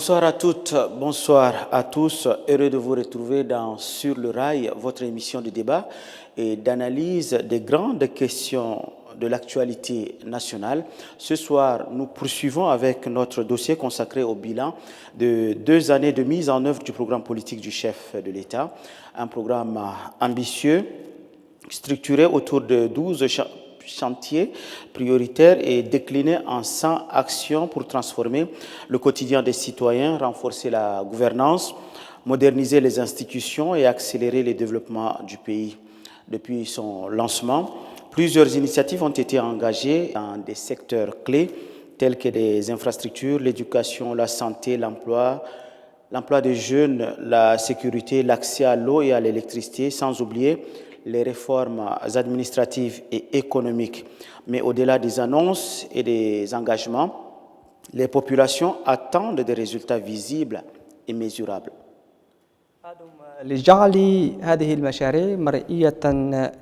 Bonsoir à toutes, bonsoir à tous. Heureux de vous retrouver dans Sur le Rail, votre émission de débat et d'analyse des grandes questions de l'actualité nationale. Ce soir, nous poursuivons avec notre dossier consacré au bilan de 2 années de mise en œuvre du programme politique du chef de l'État. Un programme ambitieux, structuré autour de 12 chantiers prioritaires et déclinés en 100 actions pour transformer le quotidien des citoyens, renforcer la gouvernance, moderniser les institutions et accélérer le développement du pays. Depuis son lancement, plusieurs initiatives ont été engagées dans des secteurs clés tels que les infrastructures, l'éducation, la santé, l'emploi des jeunes, la sécurité, l'accès à l'eau et à l'électricité, sans oublier les réformes administratives et économiques. Mais au-delà des annonces et des engagements, les populations attendent des résultats visibles et mesurables. لجعل هذه المشاريع مرئية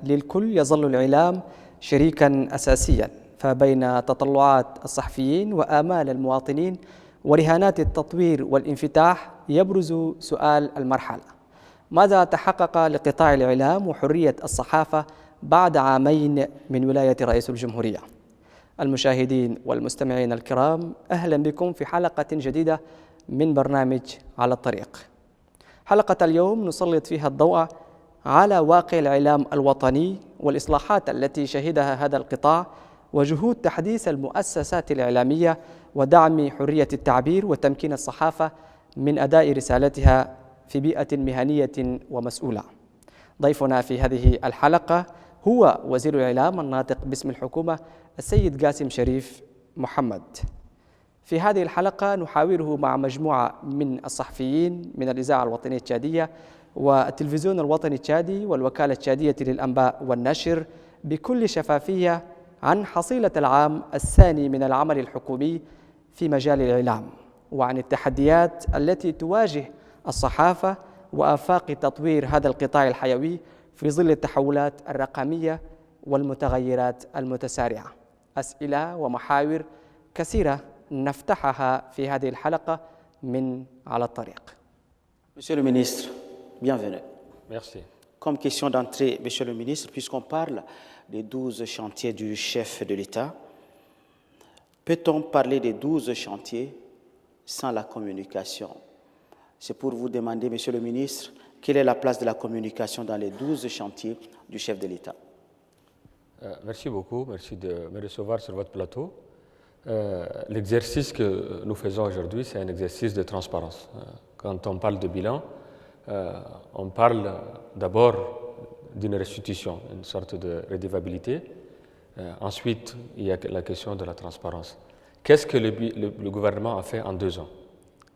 للكل يظل الإعلام شريكا أساسيا فبين تطلعات الصحفيين وآمال المواطنين ورهانات التطوير والانفتاح يبرز سؤال المرحلة: ماذا تحقق لقطاع الإعلام وحرية الصحافة بعد عامين من ولاية رئيس الجمهورية؟ المشاهدين والمستمعين الكرام، أهلا بكم في حلقة جديدة من برنامج على الطريق. حلقة اليوم نسلط فيها الضوء على واقع الإعلام الوطني والإصلاحات التي شهدها هذا القطاع وجهود تحديث المؤسسات الإعلامية ودعم حرية التعبير وتمكين الصحافة من أداء رسالتها في بيئة مهنية ومسؤولة. ضيفنا في هذه الحلقة هو وزير الإعلام الناطق باسم الحكومة السيد قاسم شريف محمد. في هذه الحلقة نحاوره مع مجموعة من الصحفيين من الإذاعة الوطنية التشادية والتلفزيون الوطني التشادي والوكالة التشادية للأنباء والنشر بكل شفافية عن حصيلة العام الثاني من العمل الحكومي في مجال الإعلام، وعن التحديات التي تواجه الصحافة وآفاق تطوير هذا القطاع الحيوي في ظل التحولات الرقمية والمتغيرات المتسارعة. أسئلة ومحاور كثيرة نفتحها في هذه الحلقة من على الطريق. Monsieur le ministre, bienvenue. Merci. Comme question d'entrée, Monsieur le ministre, puisqu'on parle des 12 chantiers du chef de l'État, peut-on parler des 12 chantiers sans la communication? C'est pour vous demander, Monsieur le ministre, quelle est la place de la communication dans les 12 chantiers du chef de l'État? Merci beaucoup, merci de me recevoir sur votre plateau. L'exercice que nous faisons aujourd'hui, c'est un exercice de transparence. Quand on parle de bilan, on parle d'abord d'une restitution, une sorte de redevabilité. Ensuite, il y a la question de la transparence. Qu'est-ce que le gouvernement a fait en 2 ans?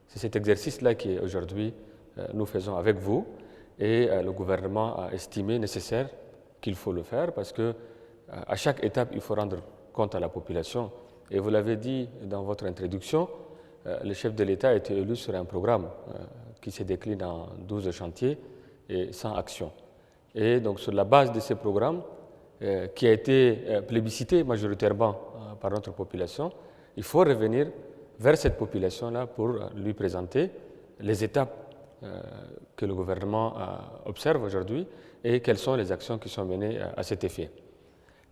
C'est cet exercice-là qu'aujourd'hui nous faisons avec vous, et le gouvernement a estimé nécessaire qu'il faut le faire parce que à chaque étape, il faut rendre compte à la population. Et vous l'avez dit dans votre introduction, le chef de l'État a été élu sur un programme qui se décline en 12 chantiers et 100 actions. Et donc sur la base de ce programme, qui a été plébiscité majoritairement par notre population, il faut revenir vers cette population-là pour lui présenter les étapes que le gouvernement observe aujourd'hui et quelles sont les actions qui sont menées à cet effet.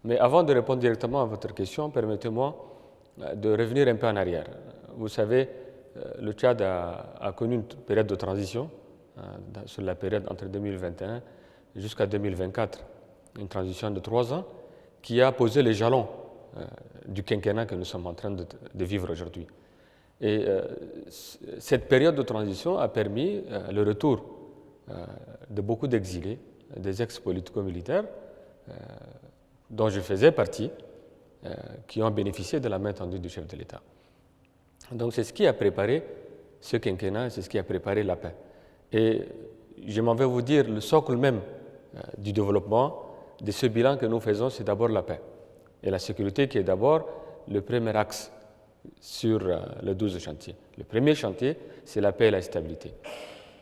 Mais avant de répondre directement à votre question, permettez-moi de revenir un peu en arrière. Vous savez, le Tchad a connu une période de transition sur la période entre 2021 jusqu'à 2024, une transition de 3 ans qui a posé les jalons du quinquennat que nous sommes en train de vivre aujourd'hui. Et cette période de transition a permis le retour de beaucoup d'exilés, des ex-politico-militaires, dont je faisais partie, qui ont bénéficié de la main tendue du chef de l'État. Donc c'est ce qui a préparé ce quinquennat, c'est ce qui a préparé la paix. Et je m'en vais vous dire, le socle même du développement de ce bilan que nous faisons, c'est d'abord la paix. Et la sécurité qui est d'abord le premier axe sur les 12 chantiers. Le premier chantier, c'est la paix et la stabilité.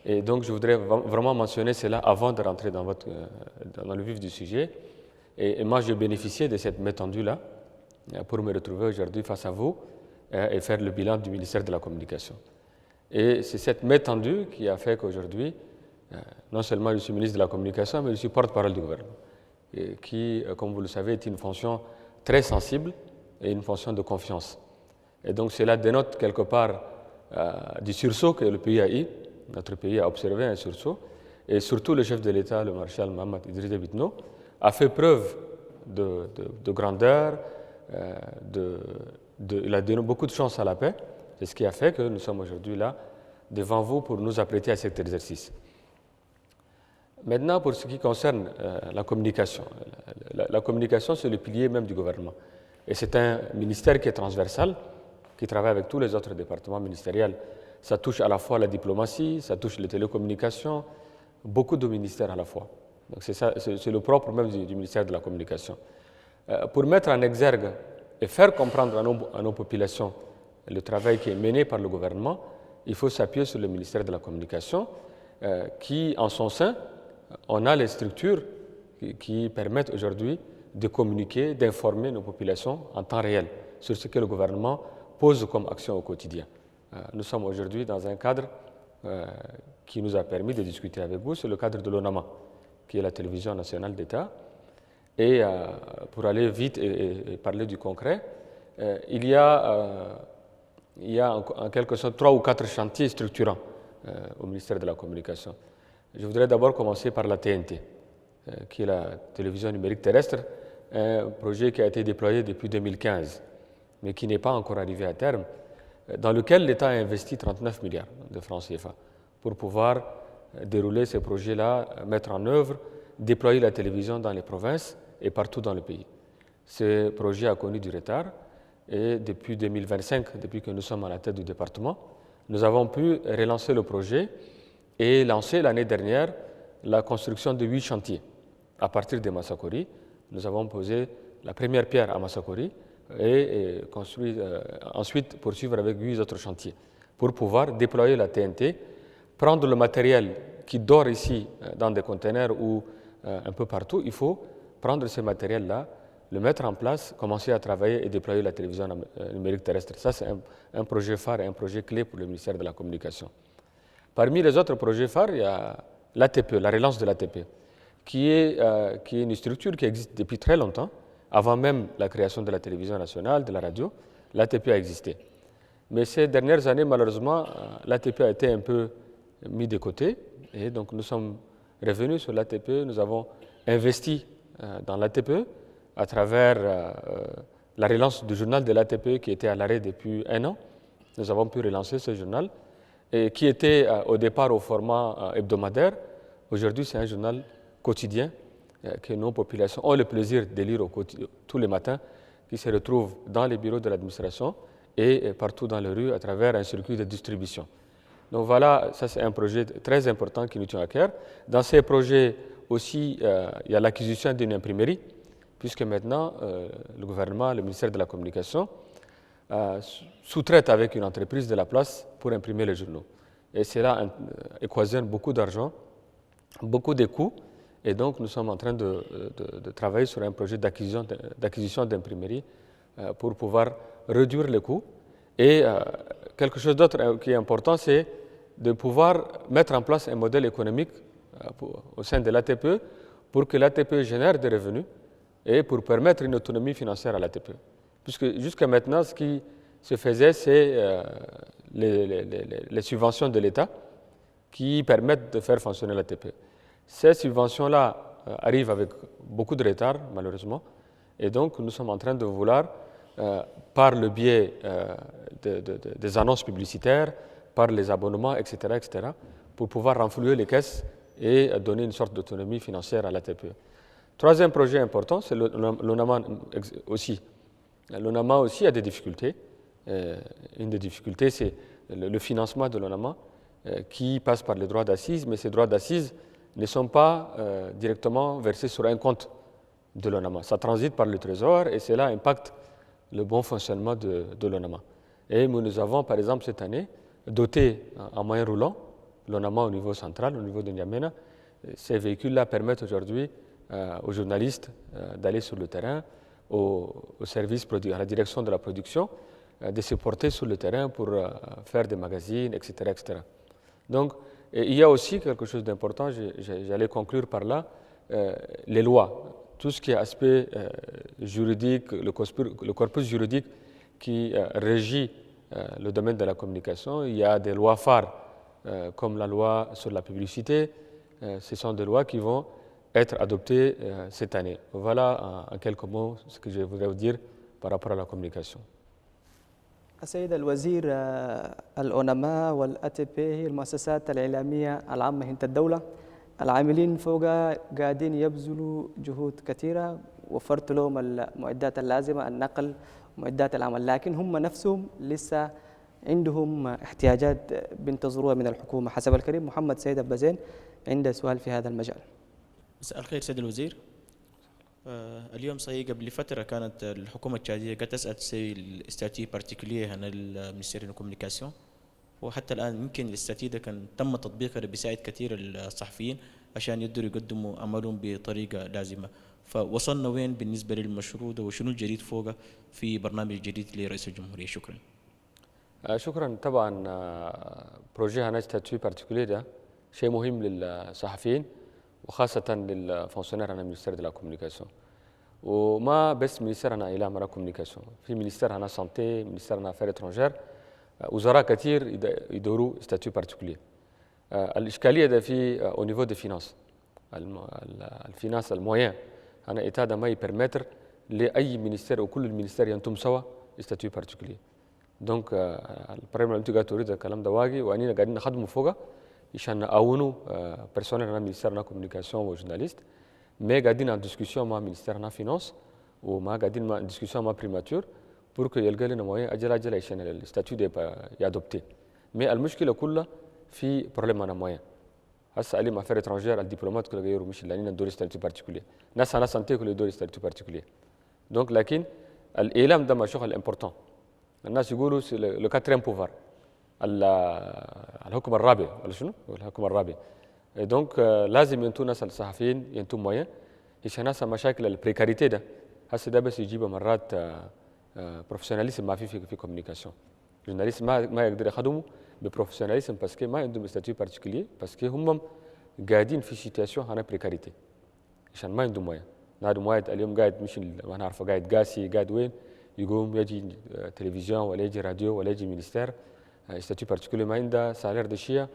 Et donc je voudrais vraiment mentionner cela avant de rentrer dans le vif du sujet. Et moi, j'ai bénéficié de cette main tendue-là pour me retrouver aujourd'hui face à vous et faire le bilan du ministère de la Communication. Et c'est cette main tendue qui a fait qu'aujourd'hui, non seulement je suis ministre de la Communication, mais je suis porte-parole du gouvernement, et qui, comme vous le savez, est une fonction très sensible et une fonction de confiance. Et donc cela dénote quelque part du sursaut que le pays a eu. Notre pays a observé un sursaut. Et surtout le chef de l'État, le maréchal Mohamed Idriss Déby Itno, a fait preuve de grandeur, il a donné beaucoup de chance à la paix. C'est ce qui a fait que nous sommes aujourd'hui là, devant vous, pour nous apprêter à cet exercice. Maintenant, pour ce qui concerne la communication. La communication, c'est le pilier même du gouvernement. Et c'est un ministère qui est transversal, qui travaille avec tous les autres départements ministériels. Ça touche à la fois la diplomatie, ça touche les télécommunications, beaucoup de ministères à la fois. Donc c'est le propre même du ministère de la Communication. Pour mettre en exergue et faire comprendre à nos populations le travail qui est mené par le gouvernement, il faut s'appuyer sur le ministère de la Communication, qui, en son sein, on a les structures qui permettent aujourd'hui de communiquer, d'informer nos populations en temps réel sur ce que le gouvernement pose comme action au quotidien. Nous sommes aujourd'hui dans un cadre qui nous a permis de discuter avec vous, c'est le cadre de l'ONAMA, qui est la télévision nationale d'État. Et pour aller vite et parler du concret, il y a en quelque sorte 3 ou 4 chantiers structurants au ministère de la Communication. Je voudrais d'abord commencer par la TNT, qui est la télévision numérique terrestre, un projet qui a été déployé depuis 2015, mais qui n'est pas encore arrivé à terme, dans lequel l'État a investi 39 milliards de francs CFA pour pouvoir dérouler ces projets-là, mettre en œuvre, déployer la télévision dans les provinces et partout dans le pays. Ce projet a connu du retard et depuis 2025, depuis que nous sommes à la tête du département, nous avons pu relancer le projet et lancer l'année dernière la construction de 8 chantiers. À partir de Massakori, nous avons posé la première pierre à Massakori et ensuite poursuivre avec 8 autres chantiers pour pouvoir déployer la TNT, prendre le matériel qui dort ici dans des conteneurs ou un peu partout. Il faut prendre ce matériel-là, le mettre en place, commencer à travailler et déployer la télévision numérique terrestre. Ça, c'est un projet phare et un projet clé pour le ministère de la Communication. Parmi les autres projets phares, il y a l'ATP, la relance de l'ATP, qui est une structure qui existe depuis très longtemps. Avant même la création de la télévision nationale, de la radio, l'ATP a existé. Mais ces dernières années, malheureusement, l'ATP a été un peu mis de côté. Et donc, nous sommes revenus sur l'ATP. Nous avons investi dans l'ATP à travers la relance du journal de l'ATP qui était à l'arrêt depuis 1 an. Nous avons pu relancer ce journal et qui était au départ au format hebdomadaire. Aujourd'hui, c'est un journal quotidien que nos populations ont le plaisir de lire tous les matins, qui se retrouvent dans les bureaux de l'administration et partout dans les rues à travers un circuit de distribution. Donc voilà, ça c'est un projet très important qui nous tient à cœur. Dans ces projets aussi, il y a l'acquisition d'une imprimerie, puisque maintenant le gouvernement, le ministère de la Communication, sous-traite avec une entreprise de la place pour imprimer les journaux. Et cela équationne beaucoup d'argent, beaucoup de coûts. Et donc, nous sommes en train de travailler sur un projet d'acquisition d'imprimerie pour pouvoir réduire les coûts. Et quelque chose d'autre qui est important, c'est de pouvoir mettre en place un modèle économique au sein de l'ATP pour que l'ATP génère des revenus et pour permettre une autonomie financière à l'ATP. Puisque jusqu'à maintenant, ce qui se faisait, c'est les subventions de l'État qui permettent de faire fonctionner l'ATP. Ces subventions-là arrivent avec beaucoup de retard, malheureusement, et donc nous sommes en train de vouloir, par le biais des annonces publicitaires, par les abonnements, etc., pour pouvoir renflouer les caisses et donner une sorte d'autonomie financière à l'ATP. Troisième projet important, c'est l'ONAMA aussi. L'ONAMA aussi a des difficultés. Une des difficultés, c'est le financement de l'ONAMA qui passe par les droits d'assises, mais ces droits d'assises ne sont pas directement versés sur un compte de l'ONAMA. Ça transite par le Trésor et cela impacte le bon fonctionnement de l'ONAMA. Et nous avons, par exemple, cette année, doté en moyens roulants l'ONAMA au niveau central, au niveau de N'Djamena. Ces véhicules-là permettent aujourd'hui aux journalistes d'aller sur le terrain, au service à la direction de la production, de se porter sur le terrain pour faire des magazines, etc., etc. Donc, il y a aussi quelque chose d'important, j'allais conclure par là, les lois. Tout ce qui est aspect juridique, le corpus juridique qui régit le domaine de la communication. Il y a des lois phares, comme la loi sur la publicité. Ce sont des lois qui vont être adoptées cette année. Voilà en quelques mots ce que je voudrais vous dire par rapport à la communication. السيد الوزير، الأونما والATP هي المؤسسات الإعلامية العامة هند الدولة، العاملين فوقها قاعدين يبذلوا جهود كثيرة، وفرت لهم المعدات اللازمة، النقل ومعدات العمل، لكن هم نفسهم لسه عندهم احتياجات بينتظروها من الحكومة. حسب الكريم محمد سيد أبازين عنده سؤال في هذا المجال. مساء الخير سيد الوزير. اليوم صحيح قبل فترة كانت الحكومة التشادية قد تسأل تسوي الاستراتيجية بارتيكولية هنا المينستير الكوميونيكاسيون، وحتى الآن يمكن الاستراتيجية كان تم تطبيقها بيساعد كثير الصحفيين عشان يقدروا يقدموا عملهم بطريقة لازمة. فوصلنا وين بالنسبة للمشروع ده وشنو الجديد فوقه في برنامج الجديد لرئيس الجمهورية؟ شكرا. شكرا. طبعا بروجي هنا ستاتيو بارتيكولير ده شيء مهم للصحفيين وخاصة للفونكسيونير هنا مينستير دو لا كوميونيكاسيون. وما بس مينستير هنا إعلام ولا كوميونيكاسيون، في مينستير هنا سانتي، مينستير هنا أفير إترونجير، وزراء كثير يدوروا ستاتيو بارتيكولير. الإشكالية ده في أو نيفو دي فينانس، الفينانس الموين هنا إتادا ما يبرمتر لأي مينستير وكل المينستير ينتم سوا ستاتيو بارتيكولير. دونك البريم اللي قاعد تريد الكلام ده واقي، وأنينا قاعدين نخدموا فوقه عشان نعاونوا بيرسونيل هنا مينستير هنا كوميونيكاسيون وجورناليست، mais قاعدين en discussion مع مينستير هنا فينانس وما قاعدين en discussion مع بريماتور pour que يلقى لنا مويه أجل عشان الستاتيو ده يادوبتي. mais المشكلة كلها في بروبليم هنا مويه. هسه علي مع أفير إترونجير الدبلومات كل غيروا مش اللي عندنا دور ستاتيو بارتيكولير، ناس هنا سانتي كل دور ستاتيو بارتيكولير. دونك لكن الإعلام ده ما شغل امبورتون. الناس يقولوا لو كاتريم بوفار الحكم الرابع ولا شنو؟ الحكم الرابع. دونك لازم ينتو ناس الصحفيين ينتو مويه عشان ناس مشاكل البريكاريتي ده هسه ده بس يجيبها مرات بروفيسيوناليزم ما في كوميونيكاسيون. جورناليست ما يقدر يخدموا ببروفيسيوناليزم باسكو ما عندهم ستاتيو بارتيكولير، باسكو هم قاعدين في سيتياسيون هنا بريكاريتي عشان ما عندهم مويه. نادم واحد اليوم قاعد مش ما نعرفه قاعد قاسي قاعد وين، يقوم يجي تلفزيون ولا يجي راديو ولا يجي مينستير ستاتيو بارتيكولير ما عنده سالير دشيه.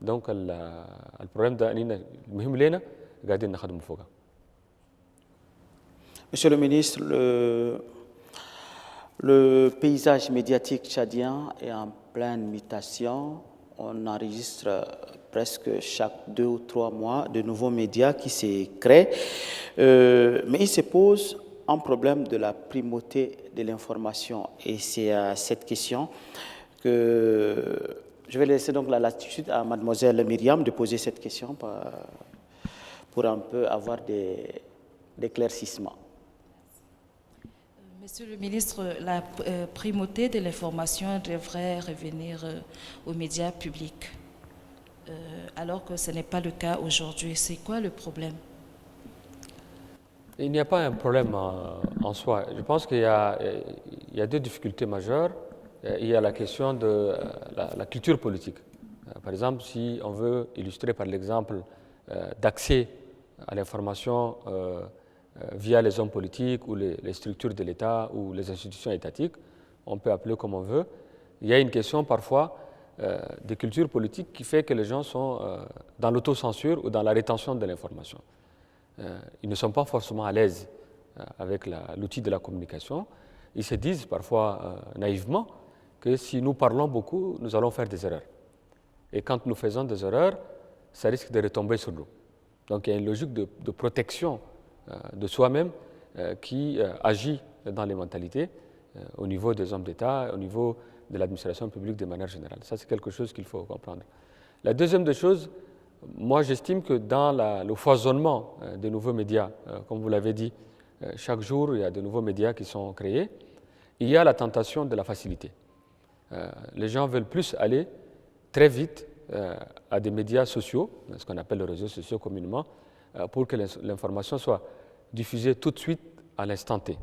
دونك البروبليم ده اننا المهم لنا قاعدين نخدموا فوقها. Monsieur le ministre, le paysage médiatique tchadien est en pleine mutation. On enregistre presque chaque 2 ou 3 mois de nouveaux médias qui se créent. Mais il se pose un problème de la primauté de l'information. Et c'est à cette question que je vais laisser donc la latitude à mademoiselle Myriam de poser cette question pour un peu avoir des éclaircissements. Monsieur le ministre, la primauté de l'information devrait revenir aux médias publics, alors que ce n'est pas le cas aujourd'hui. C'est quoi le problème? Il n'y a pas un problème en soi. Je pense qu'il y a deux difficultés majeures. Il y a la question de la culture politique. Par exemple, si on veut illustrer par l'exemple d'accès à l'information via les hommes politiques ou les structures de l'État ou les institutions étatiques, on peut appeler comme on veut. Il y a une question parfois de culture politique qui fait que les gens sont dans l'autocensure ou dans la rétention de l'information. Ils ne sont pas forcément à l'aise avec l'outil de la communication. Ils se disent parfois naïvement que si nous parlons beaucoup, nous allons faire des erreurs. Et quand nous faisons des erreurs, ça risque de retomber sur nous. Donc il y a une logique de protection de soi-même qui agit dans les mentalités au niveau des hommes d'État, au niveau de l'administration publique de manière générale. Ça, c'est quelque chose qu'il faut comprendre. La deuxième des choses, moi j'estime que dans le foisonnement des nouveaux médias, comme vous l'avez dit, chaque jour il y a de nouveaux médias qui sont créés, il y a la tentation de la facilité. Les gens veulent plus aller très vite à des médias sociaux, ce qu'on appelle les réseaux sociaux communément, pour que l'information soit diffusée tout de suite à l'instant T.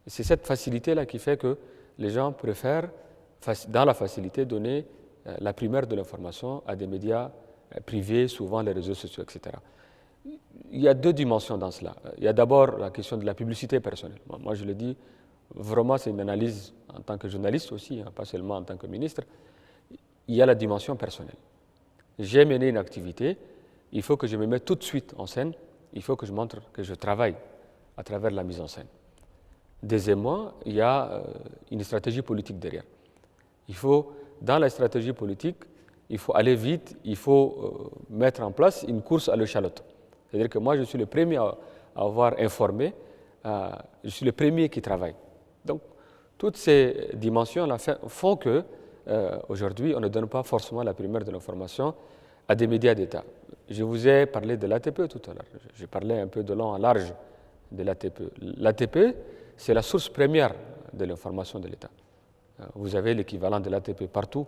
C'est cette facilité-là qui fait que les gens préfèrent, dans la facilité, donner la primaire de l'information à des médias privés, souvent les réseaux sociaux, etc. Il y a deux dimensions dans cela. Il y a d'abord la question de la publicité personnelle. Moi, je le dis, vraiment, c'est une analyse en tant que journaliste aussi, pas seulement en tant que ministre. Il y a la dimension personnelle. J'ai mené une activité, il faut que je me mette tout de suite en scène, il faut que je montre que je travaille à travers la mise en scène. Deuxièmement, il y a une stratégie politique derrière. Il faut, dans la stratégie politique, il faut aller vite, il faut mettre en place une course à l'échalote. C'est-à-dire que moi, je suis le premier à avoir informé, je suis le premier qui travaille. Donc, toutes ces dimensions-là font que, aujourd'hui, on ne donne pas forcément la primaire de l'information à des médias d'État. Je vous ai parlé de l'ATP tout à l'heure. J'ai parlé un peu de long en large de l'ATP. L'ATP, c'est la source première de l'information de l'État. Vous avez l'équivalent de l'ATP partout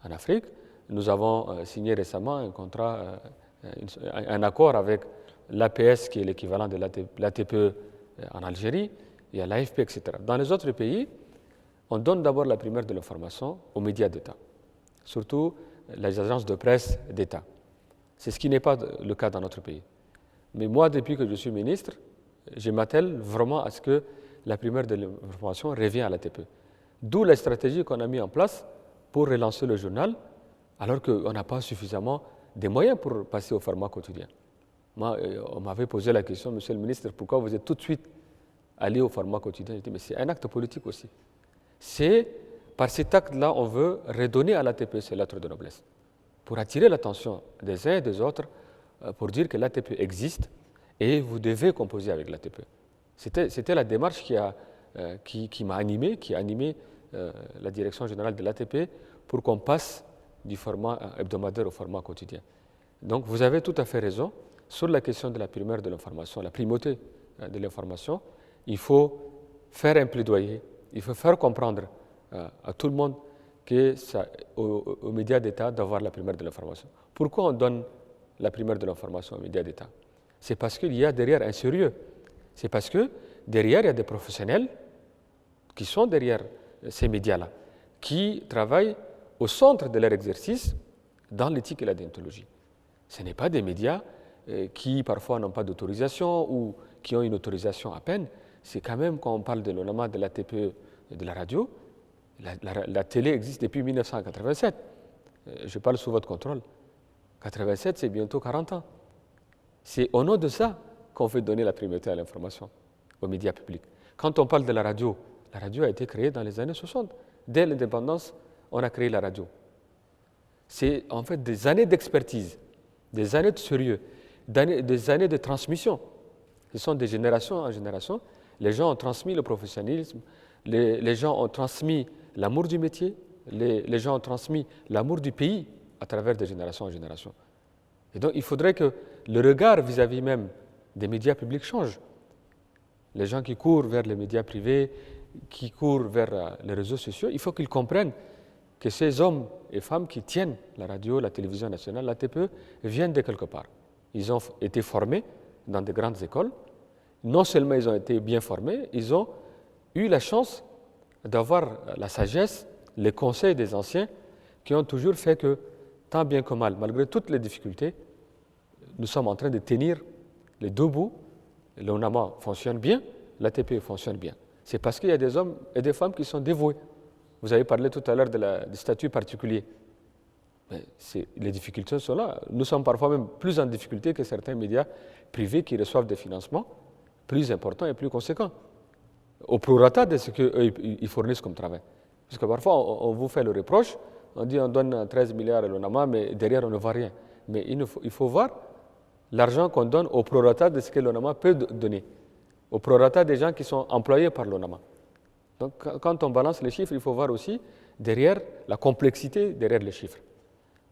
en Afrique. Nous avons signé récemment un contrat, un accord avec l'APS, qui est l'équivalent de l'ATP en Algérie, il y a l'AFP, etc. Dans les autres pays, on donne d'abord la primaire de l'information aux médias d'État, surtout les agences de presse d'État. C'est ce qui n'est pas le cas dans notre pays. Mais moi, depuis que je suis ministre, je m'attelle vraiment à ce que la primaire de l'information revienne à l'ATP. D'où la stratégie qu'on a mise en place pour relancer le journal, alors qu'on n'a pas suffisamment de moyens pour passer au format quotidien. Moi, on m'avait posé la question, Monsieur le ministre, pourquoi vous êtes tout de suite allé au format quotidien? J'ai dit, mais c'est un acte politique aussi. C'est par cet acte-là, on veut redonner à l'ATP ses lettres de noblesse, pour attirer l'attention des uns et des autres, pour dire que l'ATP existe et vous devez composer avec l'ATP. C'était la démarche qui m'a animé, qui a animé la direction générale de l'ATP pour qu'on passe du format hebdomadaire au format quotidien. Donc vous avez tout à fait raison. Sur la question de la primaire de l'information, la primauté de l'information, il faut faire un plaidoyer, il faut faire comprendre à tout le monde que aux médias d'État d'avoir la primaire de l'information. Pourquoi on donne la primaire de l'information aux médias d'État? C'est parce qu'il y a derrière un sérieux. C'est parce que derrière, il y a des professionnels qui sont derrière ces médias-là, qui travaillent au centre de leur exercice dans l'éthique et la déontologie. Ce n'est pas des médias qui parfois n'ont pas d'autorisation ou qui ont une autorisation à peine. C'est quand même, quand on parle de l'ONAMA, de l'ATP et de la radio, la télé existe depuis 1987. Je parle sous votre contrôle. 87, c'est bientôt 40 ans. C'est au nom de ça qu'on fait donner la primauté à l'information aux médias publics. Quand on parle de la radio a été créée dans les années 60. Dès l'indépendance, on a créé la radio. C'est en fait des années d'expertise, des années de sérieux, des années de transmission. Ce sont de génération en génération. Les gens ont transmis le professionnalisme, les gens ont transmis l'amour du métier, les gens ont transmis l'amour du pays à travers de génération en génération. Et donc, il faudrait que le regard vis-à-vis même des médias publics change. Les gens qui courent vers les médias privés, qui courent vers les réseaux sociaux, il faut qu'ils comprennent que ces hommes et femmes qui tiennent la radio, la télévision nationale, l'ATP, viennent de quelque part. Ils ont été formés dans de grandes écoles. Non seulement ils ont été bien formés, ils ont eu la chance d'avoir la sagesse, les conseils des anciens qui ont toujours fait que, tant bien que mal, malgré toutes les difficultés, nous sommes en train de tenir les deux bouts. L'ONAMA fonctionne bien, l'ATP fonctionne bien. C'est parce qu'il y a des hommes et des femmes qui sont dévoués. Vous avez parlé tout à l'heure du statut particulier. Mais les difficultés sont là. Nous sommes parfois même plus en difficulté que certains médias privés qui reçoivent des financements plus importants et plus conséquents, au prorata de ce qu'ils fournissent comme travail. Parce que parfois, on vous fait le reproche, on dit on donne 13 milliards à l'ONAMA, mais derrière, on ne voit rien. Mais il faut voir l'argent qu'on donne au prorata de ce que l'ONAMA peut donner, au prorata des gens qui sont employés par l'ONAMA. Donc, quand on balance les chiffres, il faut voir aussi derrière la complexité derrière les chiffres.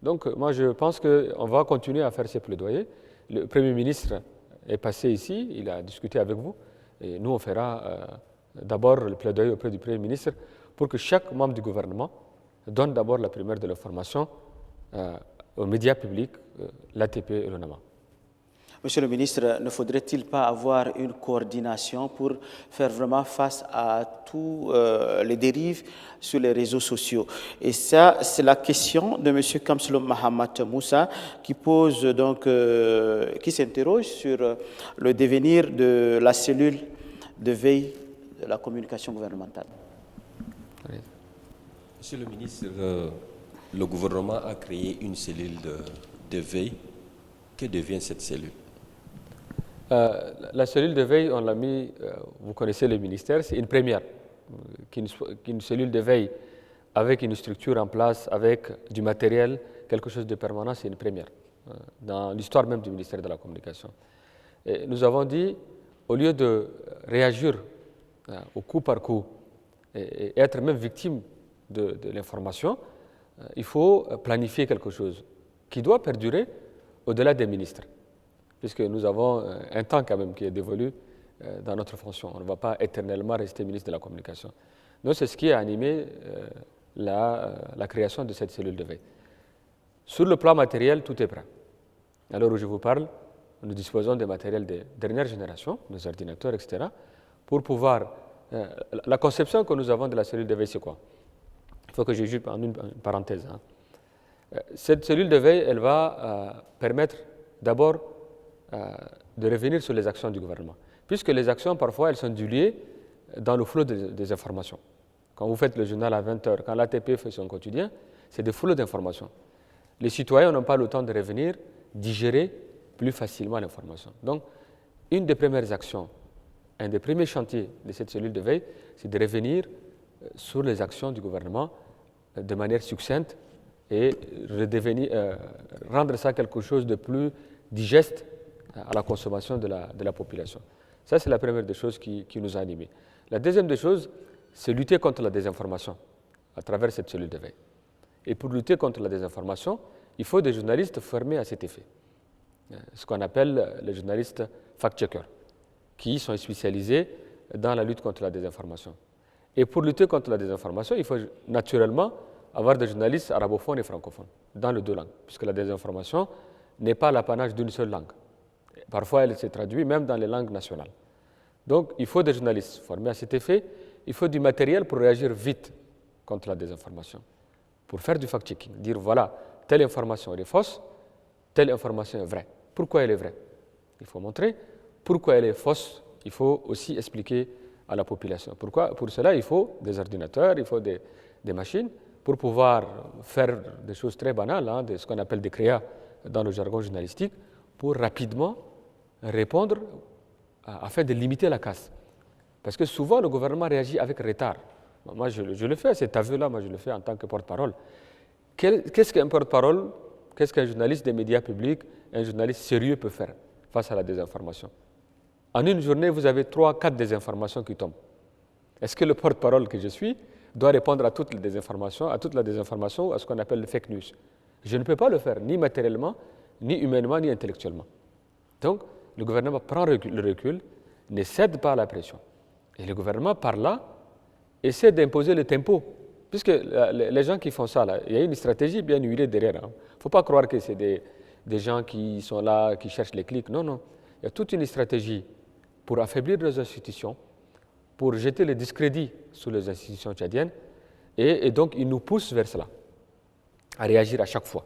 Donc, moi, je pense qu'on va continuer à faire ces plaidoyers. Le Premier ministre est passé ici, il a discuté avec vous, et nous, on fera d'abord le plaidoyer auprès du Premier ministre pour que chaque membre du gouvernement donne d'abord la primaire de l'information aux médias publics, l'ATP et l'ONAMA. Monsieur le ministre, ne faudrait-il pas avoir une coordination pour faire vraiment face à tous les dérives sur les réseaux sociaux? Et ça, c'est la question de monsieur Kamslo Mahamat Moussa qui pose donc, qui s'interroge sur le devenir de la cellule de veille de la communication gouvernementale. Monsieur le ministre, le gouvernement a créé une cellule de veille. Que devient cette cellule? La cellule de veille, on l'a mis, vous connaissez le ministère, c'est une première. Qu'une cellule de veille avec une structure en place, avec du matériel, quelque chose de permanent, c'est une première dans l'histoire même du ministère de la Communication. Et nous avons dit, au lieu de réagir au coup par coup et être même victime de l'information, il faut planifier quelque chose qui doit perdurer au-delà des ministres, puisque nous avons un temps quand même qui est dévolu dans notre fonction. On ne va pas éternellement rester ministre de la Communication. Donc c'est ce qui a animé la création de cette cellule de veille. Sur le plan matériel, tout est prêt. À l'heure où je vous parle, nous disposons de matériel de dernière génération, des ordinateurs, etc., pour pouvoir... la conception que nous avons de la cellule de veille, c'est quoi? Il faut que je juste en une parenthèse. Cette cellule de veille, elle va permettre d'abord de revenir sur les actions du gouvernement, puisque les actions, parfois, elles sont diluées dans le flot des informations. Quand vous faites le journal à 20h, quand l'ATP fait son quotidien, c'est des flots d'informations. Les citoyens n'ont pas le temps de revenir, digérer plus facilement l'information. Donc, une des premières actions, un des premiers chantiers de cette cellule de veille, c'est de revenir sur les actions du gouvernement de manière succincte et rendre ça quelque chose de plus digeste à la consommation de la population. Ça, c'est la première des choses qui nous a animés. La deuxième des choses, c'est lutter contre la désinformation à travers cette cellule de veille. Et pour lutter contre la désinformation, il faut des journalistes formés à cet effet. Ce qu'on appelle les journalistes fact-checkers, qui sont spécialisés dans la lutte contre la désinformation. Et pour lutter contre la désinformation, il faut naturellement avoir des journalistes arabophones et francophones, dans les deux langues, puisque la désinformation n'est pas l'apanage d'une seule langue. Parfois, elle se traduit même dans les langues nationales. Donc, il faut des journalistes formés à cet effet, il faut du matériel pour réagir vite contre la désinformation, pour faire du fact-checking, dire voilà, telle information elle est fausse, telle information est vraie. Pourquoi elle est vraie? Il faut montrer. Pourquoi elle est fausse? Il faut aussi expliquer à la population. Pourquoi? Pour cela, il faut des ordinateurs, il faut des machines pour pouvoir faire des choses très banales, de ce qu'on appelle des créas dans le jargon journalistique, pour rapidement répondre afin de limiter la casse. Parce que souvent, le gouvernement réagit avec retard. Moi, je le fais, cet aveu-là, moi, je le fais en tant que porte-parole. Qu'est-ce qu'un porte-parole, qu'est-ce qu'un journaliste des médias publics, un journaliste sérieux peut faire face à la désinformation? En une journée, vous avez 3-4 désinformations qui tombent. Est-ce que le porte-parole que je suis doit répondre à toutes les désinformations, à toute la désinformation, à ce qu'on appelle le fake news? Je ne peux pas le faire, ni matériellement, ni humainement, ni intellectuellement. Donc, le gouvernement prend le recul, ne cède pas à la pression. Et le gouvernement, par là, essaie d'imposer le tempo. Puisque les gens qui font ça, là, il y a une stratégie bien huilée derrière. Il ne faut pas croire que c'est des gens qui sont là, qui cherchent les clics. Non, non. Il y a toute une stratégie pour affaiblir les institutions, pour jeter le discrédit sur les institutions tchadiennes. Et donc, ils nous poussent vers cela, à réagir à chaque fois.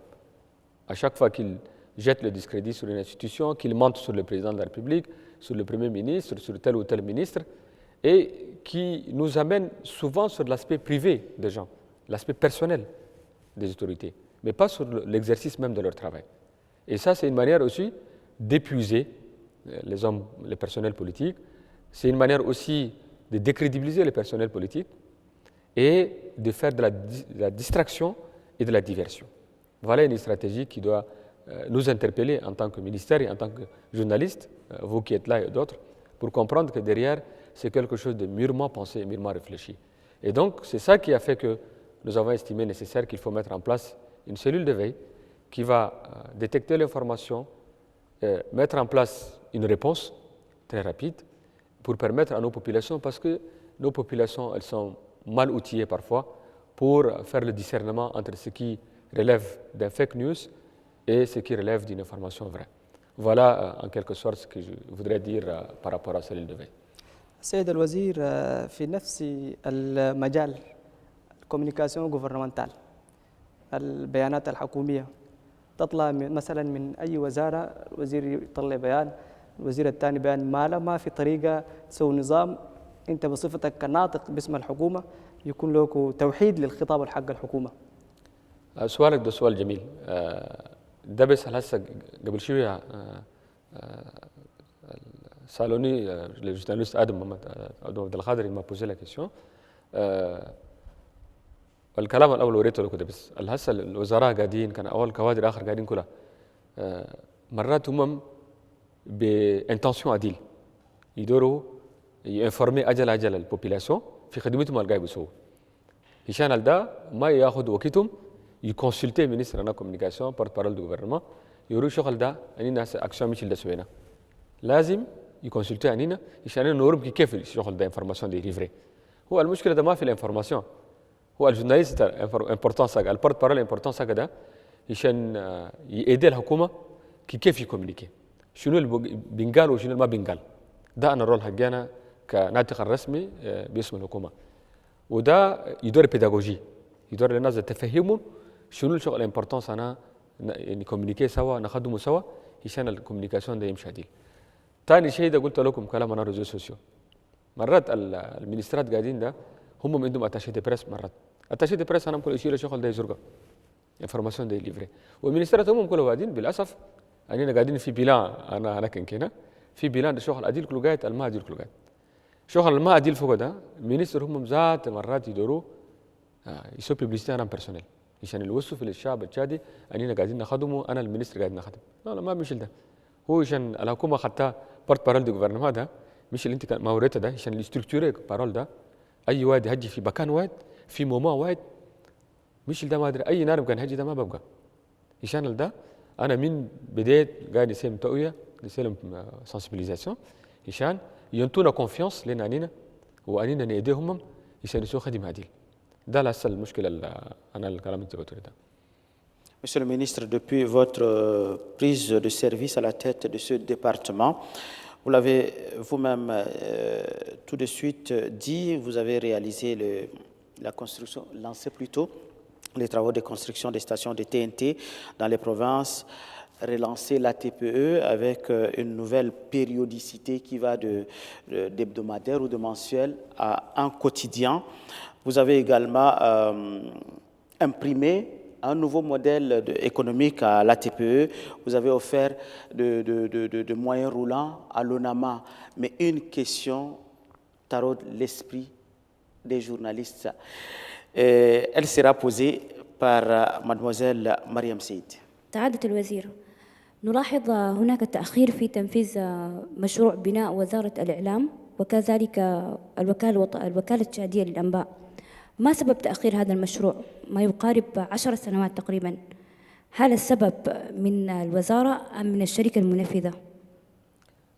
À chaque fois qu'ils jettent le discrédit sur une institution, qu'ils mentent sur le président de la République, sur le Premier ministre, sur tel ou tel ministre, et qui nous amènent souvent sur l'aspect privé des gens, l'aspect personnel des autorités, mais pas sur l'exercice même de leur travail. Et ça, c'est une manière aussi d'épuiser les personnels politiques, c'est une manière aussi de décrédibiliser les personnels politiques et de faire de la distraction et de la diversion. Voilà une stratégie qui doit nous interpeller en tant que ministère et en tant que journaliste, vous qui êtes là et d'autres, pour comprendre que derrière, c'est quelque chose de mûrement pensé, mûrement réfléchi. Et donc, c'est ça qui a fait que nous avons estimé nécessaire qu'il faut mettre en place une cellule de veille qui va détecter l'information, mettre en place une réponse très rapide pour permettre à nos populations, parce que nos populations, elles sont mal outillées parfois pour faire le discernement entre ce qui relève d'un fake news et ce qui relève d'une information vraie. Voilà en quelque sorte ce que je voudrais dire par rapport à cellule de veille. السيد الوزير في نفس المجال الكوميونيكاسيون غوفرنمنتال البيانات الحكومية تطلع مثلا من أي وزارة الوزير يطلع بيان الوزير الثاني بيان ما في طريقة تسوي نظام أنت بصفتك كناطق باسم الحكومة يكون له توحيد للخطاب حق الحكومة. سؤالك ده سؤال جميل. ده بيسأل هسه قبل شوية سالوني le journaliste Adam عبد القادر il m'a posé la question. الكلام الاول وريته له كده بس هسه الوزراء قاعدين كان اول كوادر اخر قاعدين كلها مرات هم بانتنسيون عديل يدوروا ينفورمي اجل البوبيلاسيون في خدمتهم اللي قاعد بيسووا عشان ده ما ياخذ وقتهم يكونسلتي مينستر انا كوميونيكاسيون بورت بارول دو غوفرنمون يورو شغل ده اننا اكشن مش اللي سوينا لازم يكونسلتي عنينا عشان نورم كيف الشغل ده انفورماسيون دي ليفري هو المشكله ده ما في الانفورماسيون هو الجورناليست امبورتونس البورت بارول امبورتونس ده عشان يأيدي الحكومه كيف يكومينيكي شنو اللي بينقال وشنو اللي ما بينقال ده انا الرول حقنا كناطق رسمي باسم الحكومه وده يدور بيداغوجي يدور للناس تفهموا شنو الشغل الامبورتونس انا نكومينيكي سوا نخدموا سوا عشان الكوميونيكاسيون ده يمشي عديل. ثاني شيء ده قلت لكم كلام انا ريزو سوسيو مرات المينسترات قاعدين ده هم عندهم اتاشي دي بريس مرات اتاشي دي بريس انا ممكن يشيل الشغل ده يزرقه انفورماسيون ده ليفري والمينسترات هم كلهم قاعدين بالاسف اننا قاعدين في بلان انا كنا في بلان ده شغل عديل كله قاعد الما عديل كله قاعد شغل الما عديل فوق ده المينستر هم ذات مرات يدوروا يسوي ببليستي انا بيرسونيل عشان يوصفوا للشعب التشادي اننا قاعدين نخدمه انا المينستر قاعد نخدم لا ما مش ده هو عشان الحكومه خدتها بورت بارول دو غوفرنمون ده مش اللي انت ما وريته ده عشان الاستركتوري بارول ده اي واحد يهجي في مكان واحد في موما واحد مش ده ما ادري اي نارب كان هجي ده ما ببقى عشان ده انا من بدايه قاعد نسيم توعيه نسيم سنسبيليزاسيون عشان ينطونا كونفيونس لنا اننا واننا نأيديهم عشان يسووا خدمه عديل ده لسه المشكله اللي انا الكلام اللي قلته ده. Monsieur le ministre, depuis votre prise de service à la tête de ce département, vous l'avez vous-même tout de suite dit, vous avez réalisé la construction, lancé plutôt les travaux de construction des stations de TNT dans les provinces, relancé la TPE avec une nouvelle périodicité qui va d'hebdomadaire ou de mensuel à un quotidien. Vous avez également imprimé un nouveau modèle économique à la TPE. Vous avez offert de moyens roulants à l'ONAMA. Mais une question taraude l'esprit des journalistes. Elle sera posée par mademoiselle Mariam Seyd. سعادة الوزير، نلاحظ هناك تأخير في تنفيذ مشروع بناء وزارة الإعلام وكذلك الوكالة التشادية للأنباء. ما سبب تأخير هذا المشروع؟ ما يقارب 10 سنوات تقريبا. هل السبب من الوزارة أم من الشركة المنفذة؟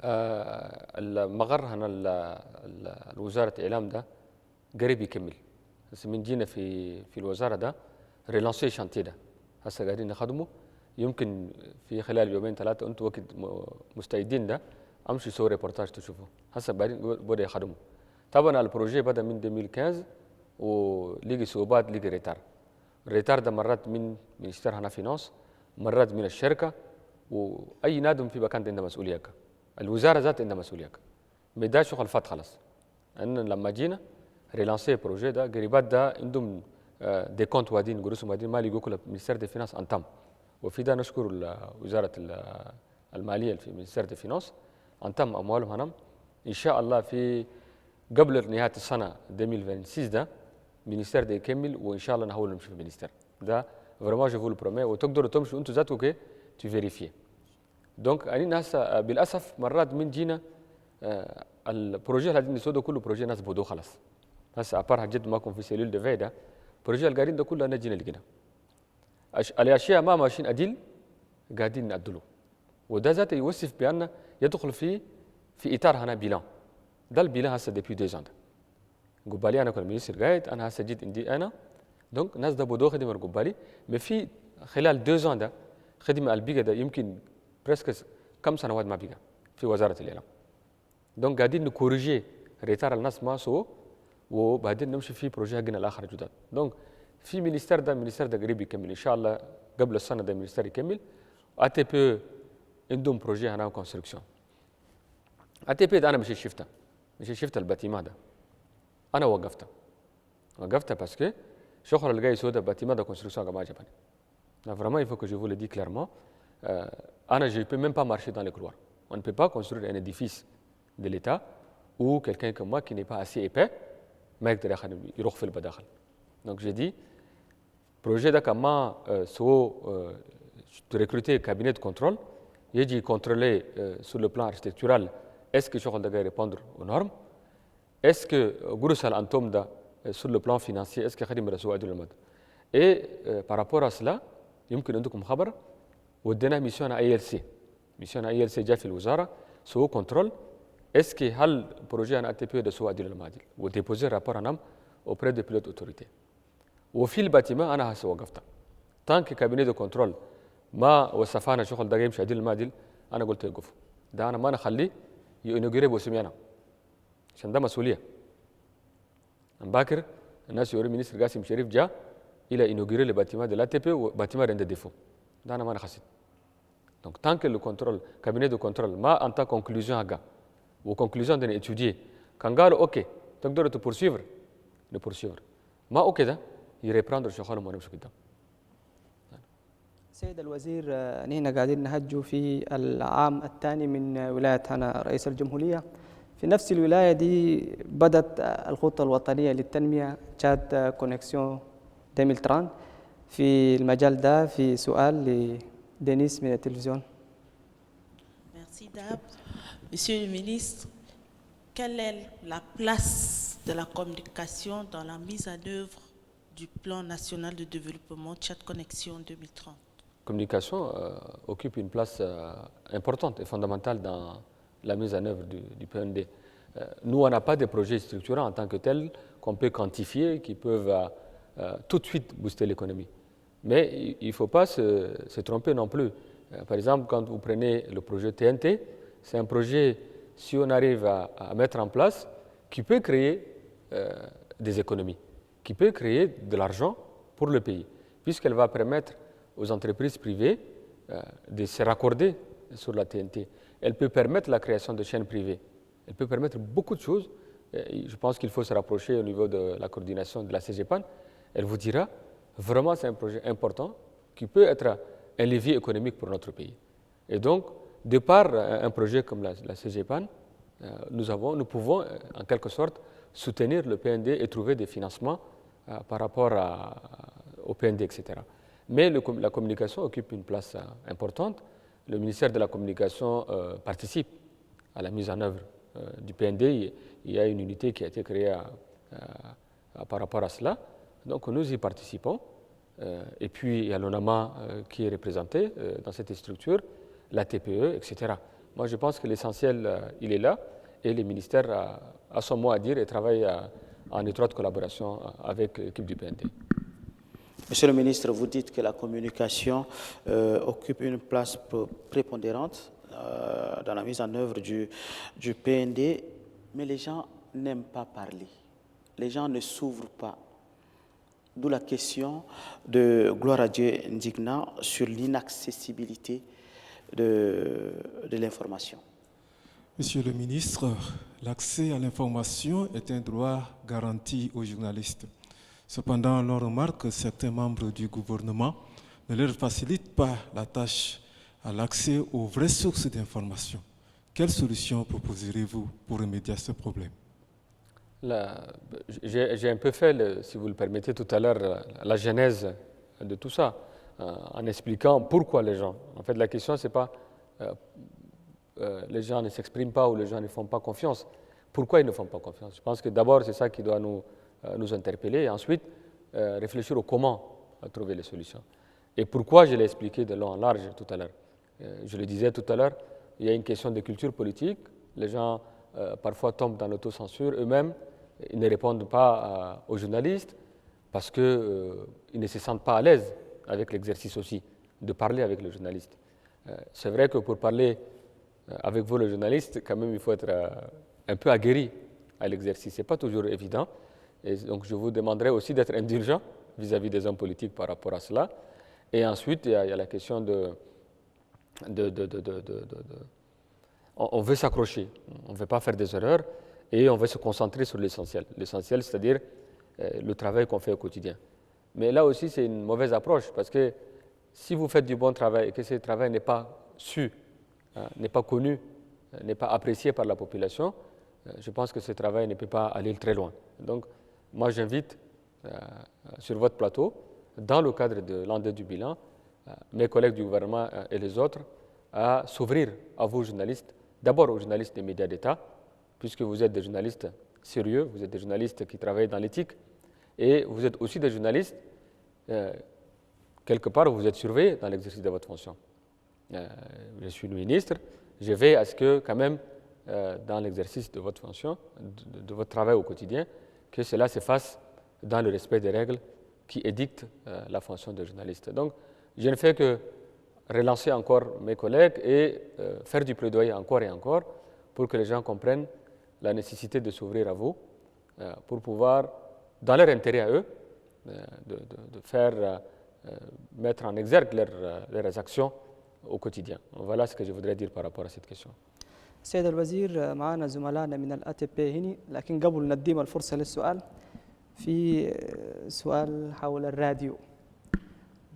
المغر هنا الوزارة الإعلام ده قريب يكمل. بس من جينا في الوزارة ده ريلانسي شانتي ده هسه قاعدين نخدمه يمكن في خلال يومين ثلاثة أنتوا وقت مستعدين ده أمشي سوي ريبورتاج تشوفوا هسه بعدين بدأ يخدموا. طبعا البروجي بدأ من 2015 ولقي صعوبات لقي ريتار. الريتار ده مرات من مينستير هنا فينانس مرات من الشركة وأي نادم في مكان عنده مسؤولية. الوزارة ذات عندها مسؤولية. ده شغل فات خلاص. أن لما جينا ريلانسي بروجي ده قريبات ده عندهم دي كونت وادين قروس وادين مالي يقول مينستير دي فينانس أنتم. وفي ده نشكر وزارة المالية في مينستير دي فينانس أنتم أموالهم هنا. إن شاء الله في قبل نهاية السنة 2026 ده مينستير ده يكمل وإن شاء الله نحاول نمشي في المينستير ده فريمون جو فو لو برومي وتقدروا تمشوا أنتوا ذاتكم كي تفيريفي. دونك أنا هسه بالأسف مرات من جينا البروجي اللي قاعدين نسوده كله بروجي ناس بودو خلاص. هسه أبار جد ماكم في سيلول دفاع ده بروجي اللي قاعدين ده كله أنا جينا لقينا. الأشياء ما ماشيين أديل قاعدين نأدلوا وده ذاته يوصف بأن يدخل في إطار هنا بيلان. ده البيلان هسه ديبيو 2 ans. قبالي أنا كنت مينستر قاعد أنا هسه جيت عندي أنا دونك ناس ده بودو خدمة قبالي ما في خلال 2 ans ده خدمة البيجا ده يمكن بريسك كم سنوات ما بقى في وزاره الاعلام. دونك قاعدين نكوريجي ريتار الناس ما سو وبعدين نمشي في بروجي حقنا الاخر جداد. دونك في مينيستير ده قريب يكمل ان شاء الله قبل السنه ده المينيستير يكمل. ATPE عندهم بروجي هنا كونستركسيون. ATPE ده انا مش شفت الباتيما ده. انا وقفتها باسكو شغل اللي جاي يسوي ده باتيما ده كونستركسيون ما عجبني. Vraiment, il faut que je vous le dise clairement. Anna, je ne peux même pas marcher dans les couloirs. On ne peut pas construire un édifice de l'État où quelqu'un comme moi qui n'est pas assez épais, mec, il refait le badakhal. Donc j'ai dit, projet de comment recruter un cabinet de contrôle, j'ai dit contrôler sur le plan architectural, est-ce que je vais répondre aux normes, est-ce que Gouroussal Antomda sur le plan financier, est-ce que Khadim Rassou Adil Mad. Et par rapport à cela, يمكن عندكم خبر ودينا ميسيون اي ال سي جا في الوزاره سووا كنترول اسكي هل بروجي ان ATPE ده سووا عدل المعادل وديبوزي رابور انام اوبري دي بيلوت اوتوريتي وفي الباتيما انا هسه وقفتها تانك كابيني دو كنترول ما وصفانا شغل ده يمشي عدل المعادل انا قلت يوقف ده انا ما نخليه ينوغيري بوسمي انا عشان ده مسؤوليه. باكر الناس يوري مينيستر قاسم شريف جا il a inauguré le bâtiment de l'ATPE ou le bâtiment a des défauts. Donc, tant que le contrôle, cabinet de contrôle, en tant que conclusion, ou conclusion d'un étudier, quand il OK, donc de poursuivre, OK, il reprendre le chômage mon amchou. سيد الوزير نحن قاعدين نهجوا في العام الثاني من ولاية هنا رئيس الجمهورية. في نفس الولاية دي بدأت الخطة الوطنية للتنمية تشاد كونكسيون 2030. في المجال ده في سؤال لدينيس من التلفزيون. Merci Dab. Monsieur le ministre, quelle est la place de la communication dans la mise en œuvre du plan national de développement Tchad Connexion 2030? La communication occupe une place importante et fondamentale dans la mise en œuvre du PND. Nous, on n'a pas de projets structurants en tant que tels qu'on peut quantifier, qui peuvent tout de suite booster l'économie. Mais il ne faut pas se tromper non plus. Par exemple, quand vous prenez le projet TNT, c'est un projet, si on arrive à mettre en place, qui peut créer des économies, qui peut créer de l'argent pour le pays, puisqu'elle va permettre aux entreprises privées de se raccorder sur la TNT. Elle peut permettre la création de chaînes privées. Elle peut permettre beaucoup de choses. Je pense qu'il faut se rapprocher au niveau de la coordination de la CGPAN. Elle vous dira, vraiment c'est un projet important qui peut être un levier économique pour notre pays. Et donc, de par un projet comme la CGPAN, nous pouvons en quelque sorte soutenir le PND et trouver des financements par rapport au PND, etc. Mais la communication occupe une place importante. Le ministère de la Communication participe à la mise en œuvre du PND. Il y a une unité qui a été créée par rapport à cela. Donc nous y participons. Et puis il y a l'ONAMA qui est représenté dans cette structure, la TPE, etc. Moi je pense que l'essentiel, il est là et le ministère a son mot à dire et travaille en étroite collaboration avec l'équipe du PND. Monsieur le ministre, vous dites que la communication occupe une place prépondérante dans la mise en œuvre du PND, mais les gens n'aiment pas parler. Les gens ne s'ouvrent pas. D'où la question de Gloire à Dieu Ndigna sur l'inaccessibilité de l'information. Monsieur le ministre, l'accès à l'information est un droit garanti aux journalistes. Cependant, on remarque que certains membres du gouvernement ne leur facilitent pas la tâche à l'accès aux vraies sources d'information. Quelle solution proposerez-vous pour remédier à ce problème? J'ai un peu fait, si vous le permettez tout à l'heure, la genèse de tout ça, en expliquant pourquoi les gens. En fait, la question, ce n'est pas les gens ne s'expriment pas ou les gens ne font pas confiance. Pourquoi ils ne font pas confiance? Je pense que d'abord, c'est ça qui doit nous interpeller et ensuite réfléchir au comment trouver les solutions. Et pourquoi, je l'ai expliqué de long en large tout à l'heure. Je le disais tout à l'heure, il y a une question de culture politique. Les gens parfois tombent dans l'autocensure eux-mêmes. Ils ne répondent pas aux journalistes parce qu'ils ne se sentent pas à l'aise avec l'exercice aussi de parler avec le journaliste. C'est vrai que pour parler avec vous, le journaliste, quand même, il faut être un peu aguerri à l'exercice. Ce n'est pas toujours évident. Et donc, je vous demanderai aussi d'être indulgent vis-à-vis des hommes politiques par rapport à cela. Et ensuite, il y a la question on veut s'accrocher, on ne veut pas faire des erreurs et on veut se concentrer sur l'essentiel. L'essentiel, c'est-à-dire le travail qu'on fait au quotidien. Mais là aussi, c'est une mauvaise approche parce que si vous faites du bon travail et que ce travail n'est pas su, n'est pas connu, n'est pas apprécié par la population, je pense que ce travail ne peut pas aller très loin. Donc, moi, j'invite sur votre plateau, dans le cadre de l'an 2 du bilan, mes collègues du gouvernement et les autres, à s'ouvrir à vous, journalistes, d'abord aux journalistes des médias d'État, puisque vous êtes des journalistes sérieux, vous êtes des journalistes qui travaillent dans l'éthique, et vous êtes aussi des journalistes, quelque part, vous êtes surveillés dans l'exercice de votre fonction. Je suis le ministre, je veille à ce que, quand même, dans l'exercice de votre fonction, de votre travail au quotidien, que cela se fasse dans le respect des règles qui édictent la fonction de journaliste. Donc, je ne fais que relancer encore mes collègues et faire du plaidoyer encore et encore pour que les gens comprennent la nécessité de s'ouvrir à vous pour pouvoir, dans leur intérêt à eux, de faire mettre en exergue leurs actions au quotidien. Voilà ce que je voudrais dire par rapport à cette question. سيد الوزير معنا زملائنا من الATP هنا لكن قبل نديم الفرصة للسؤال في سؤال حول الراديو.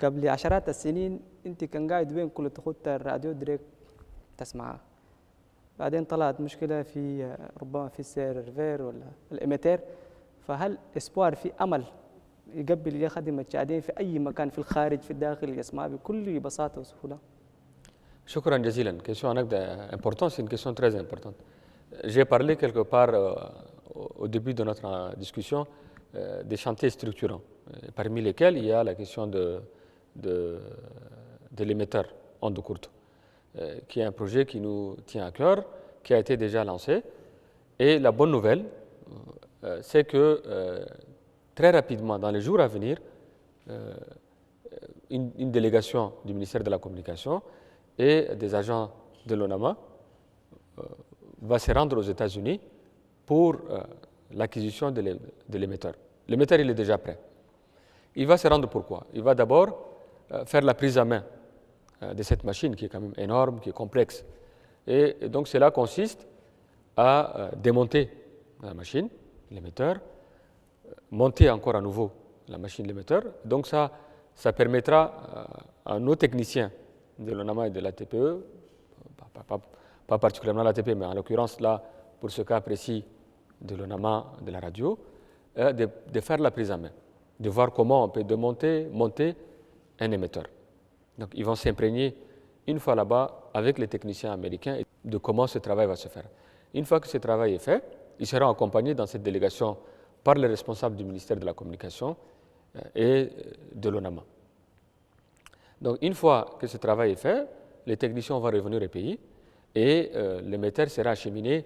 قبل عشرات السنين انت كان قاعد وين كل تخط الراديو دريك تسمعها. بعدين طلعت مشكلة في ربما في السيرفير ولا الإيميتير، فهل إسبوار في أمل يقبل يخدم المشاهدين في أي مكان في الخارج في الداخل يسمع بكل بساطة وسهولة؟ Shukran jazilan. Question importante, c'est une question très importante. J'ai parlé quelque part au début de notre discussion des chantiers structurants, parmi lesquels il y a la question de l'émetteur onde courte, qui est un projet qui nous tient à cœur, qui a été déjà lancé. Et la bonne nouvelle, c'est que très rapidement, dans les jours à venir, une délégation du ministère de la Communication et des agents de l'ONAMA va se rendre aux États-Unis pour l'acquisition de l'émetteur. L'émetteur, il est déjà prêt. Il va se rendre pourquoi? Il va d'abord faire la prise à main de cette machine qui est quand même énorme, qui est complexe. Et donc cela consiste à démonter la machine, l'émetteur, monter encore à nouveau la machine, l'émetteur. Donc ça permettra à nos techniciens de l'ONAMA et de l'ATPE, pas particulièrement l'ATP, mais en l'occurrence là, pour ce cas précis de l'ONAMA, de la radio, de faire la prise en main, de voir comment on peut monter un émetteur. Donc ils vont s'imprégner une fois là-bas avec les techniciens américains de comment ce travail va se faire. Une fois que ce travail est fait, ils seront accompagnés dans cette délégation par les responsables du ministère de la Communication et de l'ONAMA. Donc, une fois que ce travail est fait, les techniciens vont revenir au pays et l'émetteur sera acheminé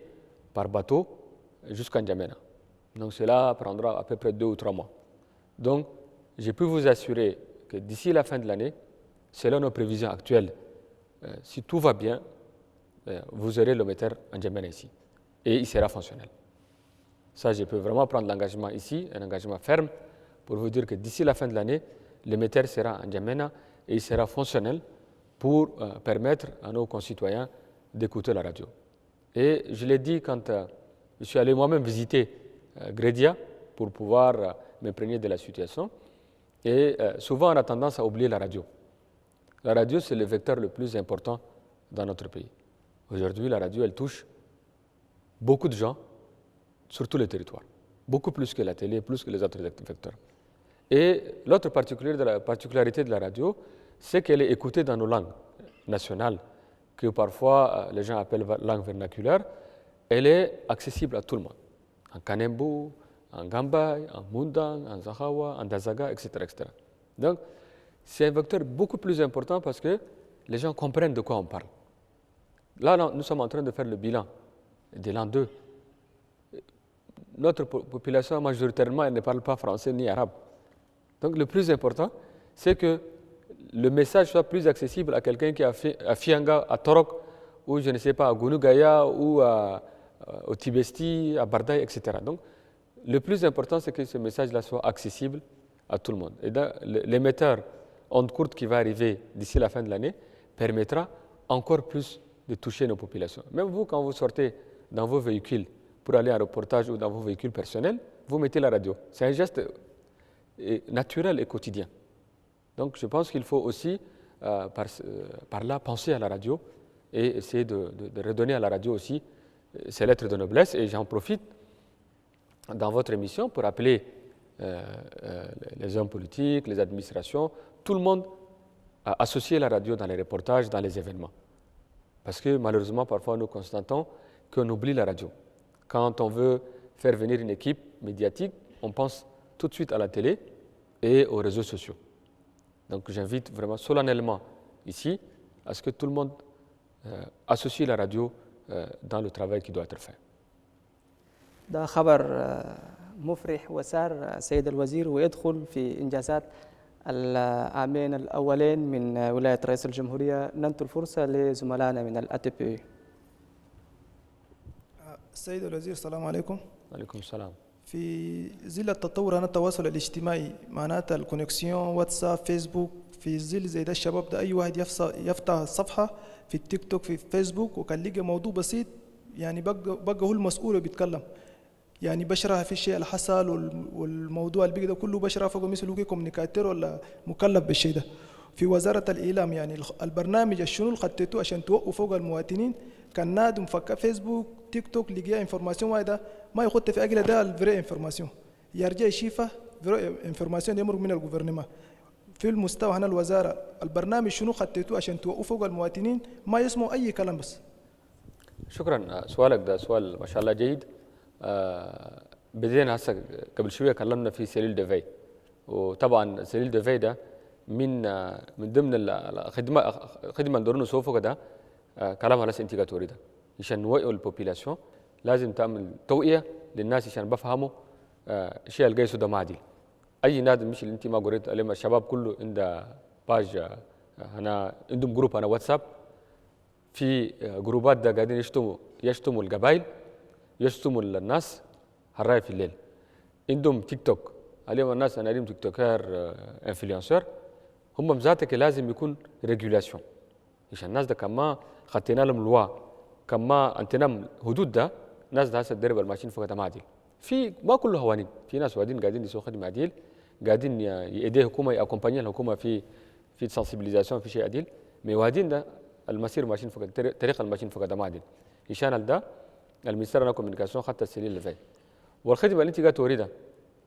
par bateau jusqu'à N'Djamena. Donc, cela prendra à peu près 2 ou 3 mois. Donc, je peux vous assurer que d'ici la fin de l'année, selon nos prévisions actuelles, si tout va bien, vous aurez l'émetteur en N'Djamena ici et il sera fonctionnel. Ça, je peux vraiment prendre l'engagement ici, un engagement ferme, pour vous dire que d'ici la fin de l'année, l'émetteur sera en N'Djamena et il sera fonctionnel pour permettre à nos concitoyens d'écouter la radio. Et je l'ai dit quand je suis allé moi-même visiter Grédia pour pouvoir m'imprégner de la situation. Et souvent, on a tendance à oublier la radio. La radio, c'est le vecteur le plus important dans notre pays. Aujourd'hui, la radio, elle touche beaucoup de gens sur tous les territoires, beaucoup plus que la télé, plus que les autres vecteurs. Et l'autre particularité de la radio, c'est qu'elle est écoutée dans nos langues nationales, que parfois les gens appellent langue vernaculaire. Elle est accessible à tout le monde, en Kanembu, en Gambay, en Mundang, en Zahawa, en Dazaga, etc., etc. Donc, c'est un vecteur beaucoup plus important parce que les gens comprennent de quoi on parle. Là, nous sommes en train de faire le bilan de l'an 2. Notre population, majoritairement, elle ne parle pas français ni arabe. Donc, le plus important, c'est que le message soit plus accessible à quelqu'un qui est à Fianga, à Torok ou je ne sais pas, à Gounugaya, ou au Tibesti, à Bardaï, etc. Donc, le plus important, c'est que ce message-là soit accessible à tout le monde. Et l'émetteur onde courte qui va arriver d'ici la fin de l'année permettra encore plus de toucher nos populations. Même vous, quand vous sortez dans vos véhicules pour aller en reportage ou dans vos véhicules personnels, vous mettez la radio. C'est un geste naturel et quotidien. Donc je pense qu'il faut aussi, par là, penser à la radio et essayer de redonner à la radio aussi ses lettres de noblesse. Et j'en profite dans votre émission pour appeler les hommes politiques, les administrations, tout le monde à associer la radio dans les reportages, dans les événements. Parce que malheureusement, parfois, nous constatons qu'on oublie la radio. Quand on veut faire venir une équipe médiatique, on pense tout de suite à la télé et aux réseaux sociaux. Donc j'invite vraiment solennellement ici à ce que tout le monde associe la radio dans le travail qui doit être fait. ده خبر مفرح وسار سيد الوزير ويدخل في إنجازات العامين الأولين من ولاية رئيس الجمهورية. ننتهي الفرصة لزملائنا من الATPE. السيد الوزير السلام عليكم. وعليكم السلام. في ظل التطور عن التواصل الاجتماعي معناتها الكونكسيون واتساب فيسبوك، في ظل زي ده الشباب ده أي واحد يفتح صفحة في التيك توك في فيسبوك وكان لقى موضوع بسيط يعني بقى هو المسؤول وبيتكلم، يعني بشرح في الشيء اللي حصل والموضوع اللي بقى ده كله بشرح فوق مثل هو كوميونيكاتور ولا مكلف بالشيء ده. في وزارة الإعلام يعني البرنامج شنو اللي خطيتوه عشان توقفوا فوق المواطنين؟ كان نادم فك فيسبوك تيك توك لقى انفورماسيون واحدة ما يخط في أجل ده الفري انفورماسيون يرجع يشيفه فري انفورماسيون يمر من الجوفرنما. في المستوى هنا الوزارة البرنامج شنو خطيتوه عشان توقفوا فوق المواطنين ما يسمعوا أي كلام بس. شكرا، سؤالك ده سؤال ما شاء الله جيد. بدينا هسه قبل شويه كلمنا في سيليل ديفي، وطبعا سيليل ديفي ده من ضمن الخدمه ندورنا سوفو كده كلام على سنتيكاتوري ده عشان نوعي البوبيلاسيون. لازم تعمل توعيه للناس عشان بفهموا الشيء اللي جاي ده ما عادل. اي نادي مش اللي انت ما قريت عليه الشباب كله عنده باج، انا عندهم جروب انا واتساب، في جروبات ده قاعدين يشتموا القبائل، يشتموا الناس هالراي في الليل. عندهم تيك توك، عليهم الناس انا عليهم تيك توكر انفلونسر، هم ذاتك لازم يكون ريجولاسيون عشان الناس ده كما خطينا لهم لوا كما انتنا حدود ده الناس ده هسه الدرب الماشيين فوق ما عديل. في ما كله هوانين، في ناس وادين قاعدين يسووا خدمه عديل، قاعدين يديه حكومه ياكومباني الحكومه في سنسيبيليزاسيون في شيء عديل، مي وادين ده المسير ماشيين فوق طريق الماشيين فوق ما عديل. عشان ده المينستير انا كوميونيكاسيون خدت السنين اللي فاتت، والخدمه اللي انت قاعد توريدها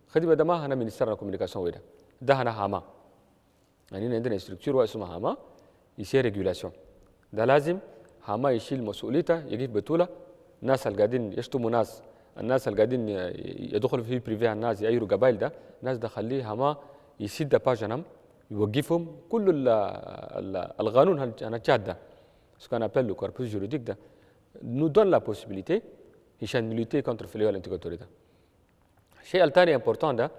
خدمه ده ما هنا مينستير انا كوميونيكاسيون وده ده هنا هاما، يعني عندنا ستركتور اسمها هاما يصير ريجولاسيون. ده لازم هاما يشيل مسؤوليته، يجيب بطوله الناس اللي قاعدين يشتموا ناس، الناس اللي قاعدين يدخلوا في بريفي الناس يعيروا قبائل ده، الناس ده خليه هاما يسد باجنم يوقفهم كل القانون هالجاد ده ce qu'on appelle le corpus juridique ده nous donne la possibilité عشان نلوتي كونتر في اليوم الانتيكاتوري ده. الشيء الثاني امبورتون ده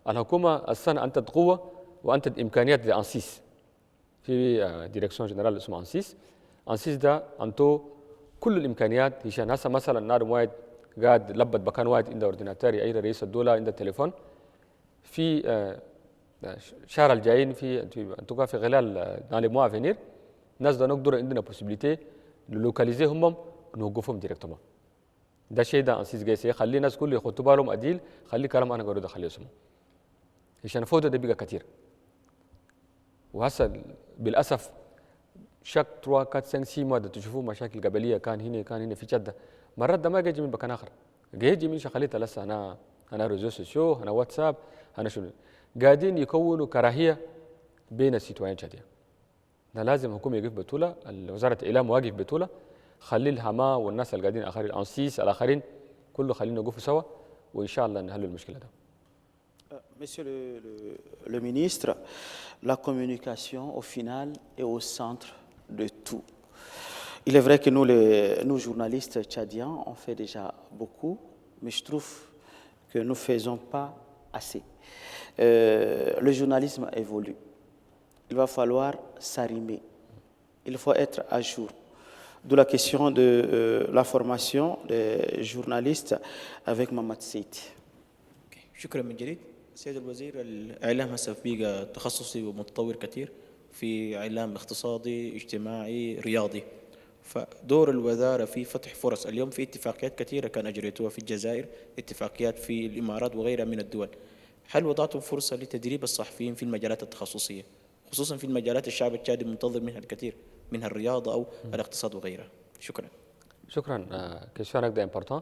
الحكومه السنه انتت قوه وانتت امكانيات لانسيس في ديريكسيون جنرال اسمه انسيس ده انتو كل الامكانيات عشان هسه مثلا نار واحد قاعد لبت بكان واحد عنده اورديناتور اي رئيس الدوله عنده تليفون في الشهر الجايين انتو في خلال dans les mois à venir الناس ده نقدر عندنا بوسيبيليتي نلوكاليزيهم ونوقفهم ديريكتومون. ده شيء ده انسيس جاي يخلي الناس كله يخطوا بالهم اديل، خلي كلام انا قاعد اخليه اسمه عشان فوضى ده بقى كثير. وهسه بالاسف شك 3 4 5 6 ما تشوفوا مشاكل قبليه كان هنا في جده، مرات ده ما يجي من مكان اخر، يجي من شغلتها لسه انا ريزو سوسيو انا واتساب انا شنو قاعدين يكونوا كراهيه بين السيتوين شديد. ده لازم الحكومه يقف بطوله، وزاره الاعلام واقف بطوله، خلي الهما والناس اللي قاعدين اخرين الانسيس الاخرين كله خلينا نقفوا سوا وان شاء الله نحل المشكله ده. Monsieur le ministre, la communication au final est au centre de tout. Il est vrai que nous journalistes tchadiens, on fait déjà beaucoup, mais je trouve que nous ne faisons pas assez. Le journalisme évolue. Il va falloir s'arrimer. Il faut être à jour. de la question de la formation des journalistes avec Mamad Seyd. شكرا من جديد. سيد الوزير، الإعلام هسه بيقى تخصصي ومتطور كثير، في إعلام اقتصادي اجتماعي رياضي، فدور الوزارة في فتح فرص. اليوم في اتفاقيات كثيرة كان أجريتوها في الجزائر، اتفاقيات في الإمارات وغيرها من الدول. هل وضعتم فرصة لتدريب الصحفيين في المجالات التخصصية، خصوصا في المجالات الشعب التشادي منتظر منها الكثير، منها الرياضة أو الاقتصاد وغيرها؟ شكرا. شكرا. كيسيون هكذا امبورتون.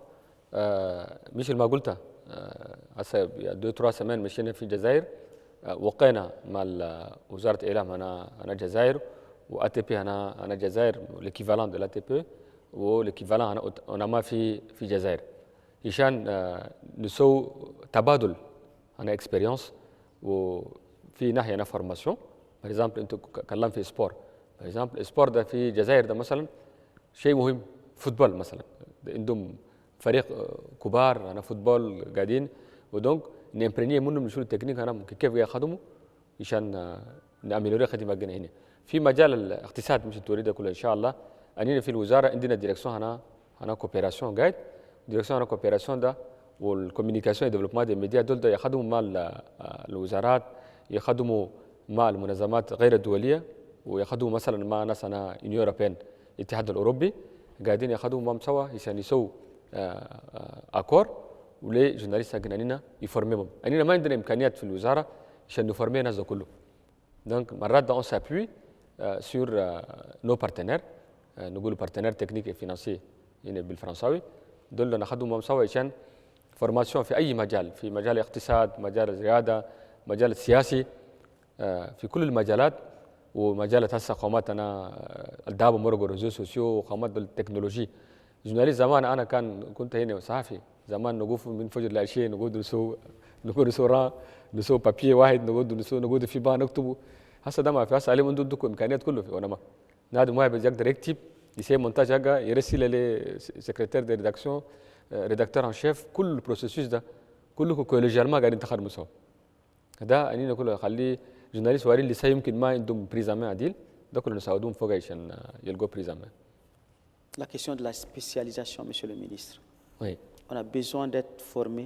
مثل ما قلت هسه 2-3 سمان مشينا في الجزائر، وقينا مع وزارة الإعلام أنا الجزائر، وATP أنا الجزائر، l'équivalent de l'ATP والéquivalent أنا في الجزائر، عشان نسوي تبادل أنا إكسبيرينس. وفي ناحية أنا فورماسيون، باغ اكزامبل أنت كلام في سبور، باغ اكزامبل السبور ده في الجزائر ده مثلا شيء مهم. فوتبول مثلا عندهم فريق كبار أنا فوتبول قاعدين، ودونك نمبريني منهم نشوف التكنيك أنا ممكن كيف يخدموا عشان نعملوا خدمة هنا. في مجال الاقتصاد مش تريد كله إن شاء الله. أنينا في الوزارة عندنا ديريكسيون هنا كوبيراسيون قاعد، ديريكسيون هنا كوبيراسيون ده والكوميونيكاسيون ديفلوبمنت دي ميديا دول ده يخدموا مع الوزارات، يخدموا مع المنظمات غير الدولية، ويخدموا مثلا مع ناس أنا يونيون أوروبيان الاتحاد الأوروبي، قاعدين يخدموا معهم سوا عشان يسووا أكور ولي جورناليست حقنا يفورميهم. أنينا ما عندنا إمكانيات في الوزارة عشان نفورمي الناس ده كله. دونك مرات ده on s'appuie sur nos partenaires، نقول بارتنير تكنيك وفينانسي يعني بالفرنساوي، دول نخدموا معهم سوا عشان فورماسيون في أي مجال، في مجال الاقتصاد، مجال الرياضة، مجال السياسي، في كل المجالات. ومجال هسه قامات أنا الدعم مرقو ريزو سوسيو وقامات التكنولوجي. جورناليست زمان أنا كنت هنا صحفي زمان، نقوف من فجر لعشية نقعد نسو بابيه واحد، نقعد في بان نكتبه. هسه ده ما في، هسه عليه من دكتور إمكانيات كله في ونما نادم واحد يقدر يكتب، يسوي مونتاج حقه، يرسل لسكرتير دي ريداكسيون، ريداكتور ان شيف، كل البروسيسوس ده كله كوليجيالما قاعدين تخدموا سوا. ده انينا كله خليه جورناليست وارين لسه يمكن ما عندهم بريزامان عديل، ده كله نساعدهم فوق عشان يلقوا بريزامان. La question de la spécialisation, Monsieur le ministre. Oui. On a besoin d'être formé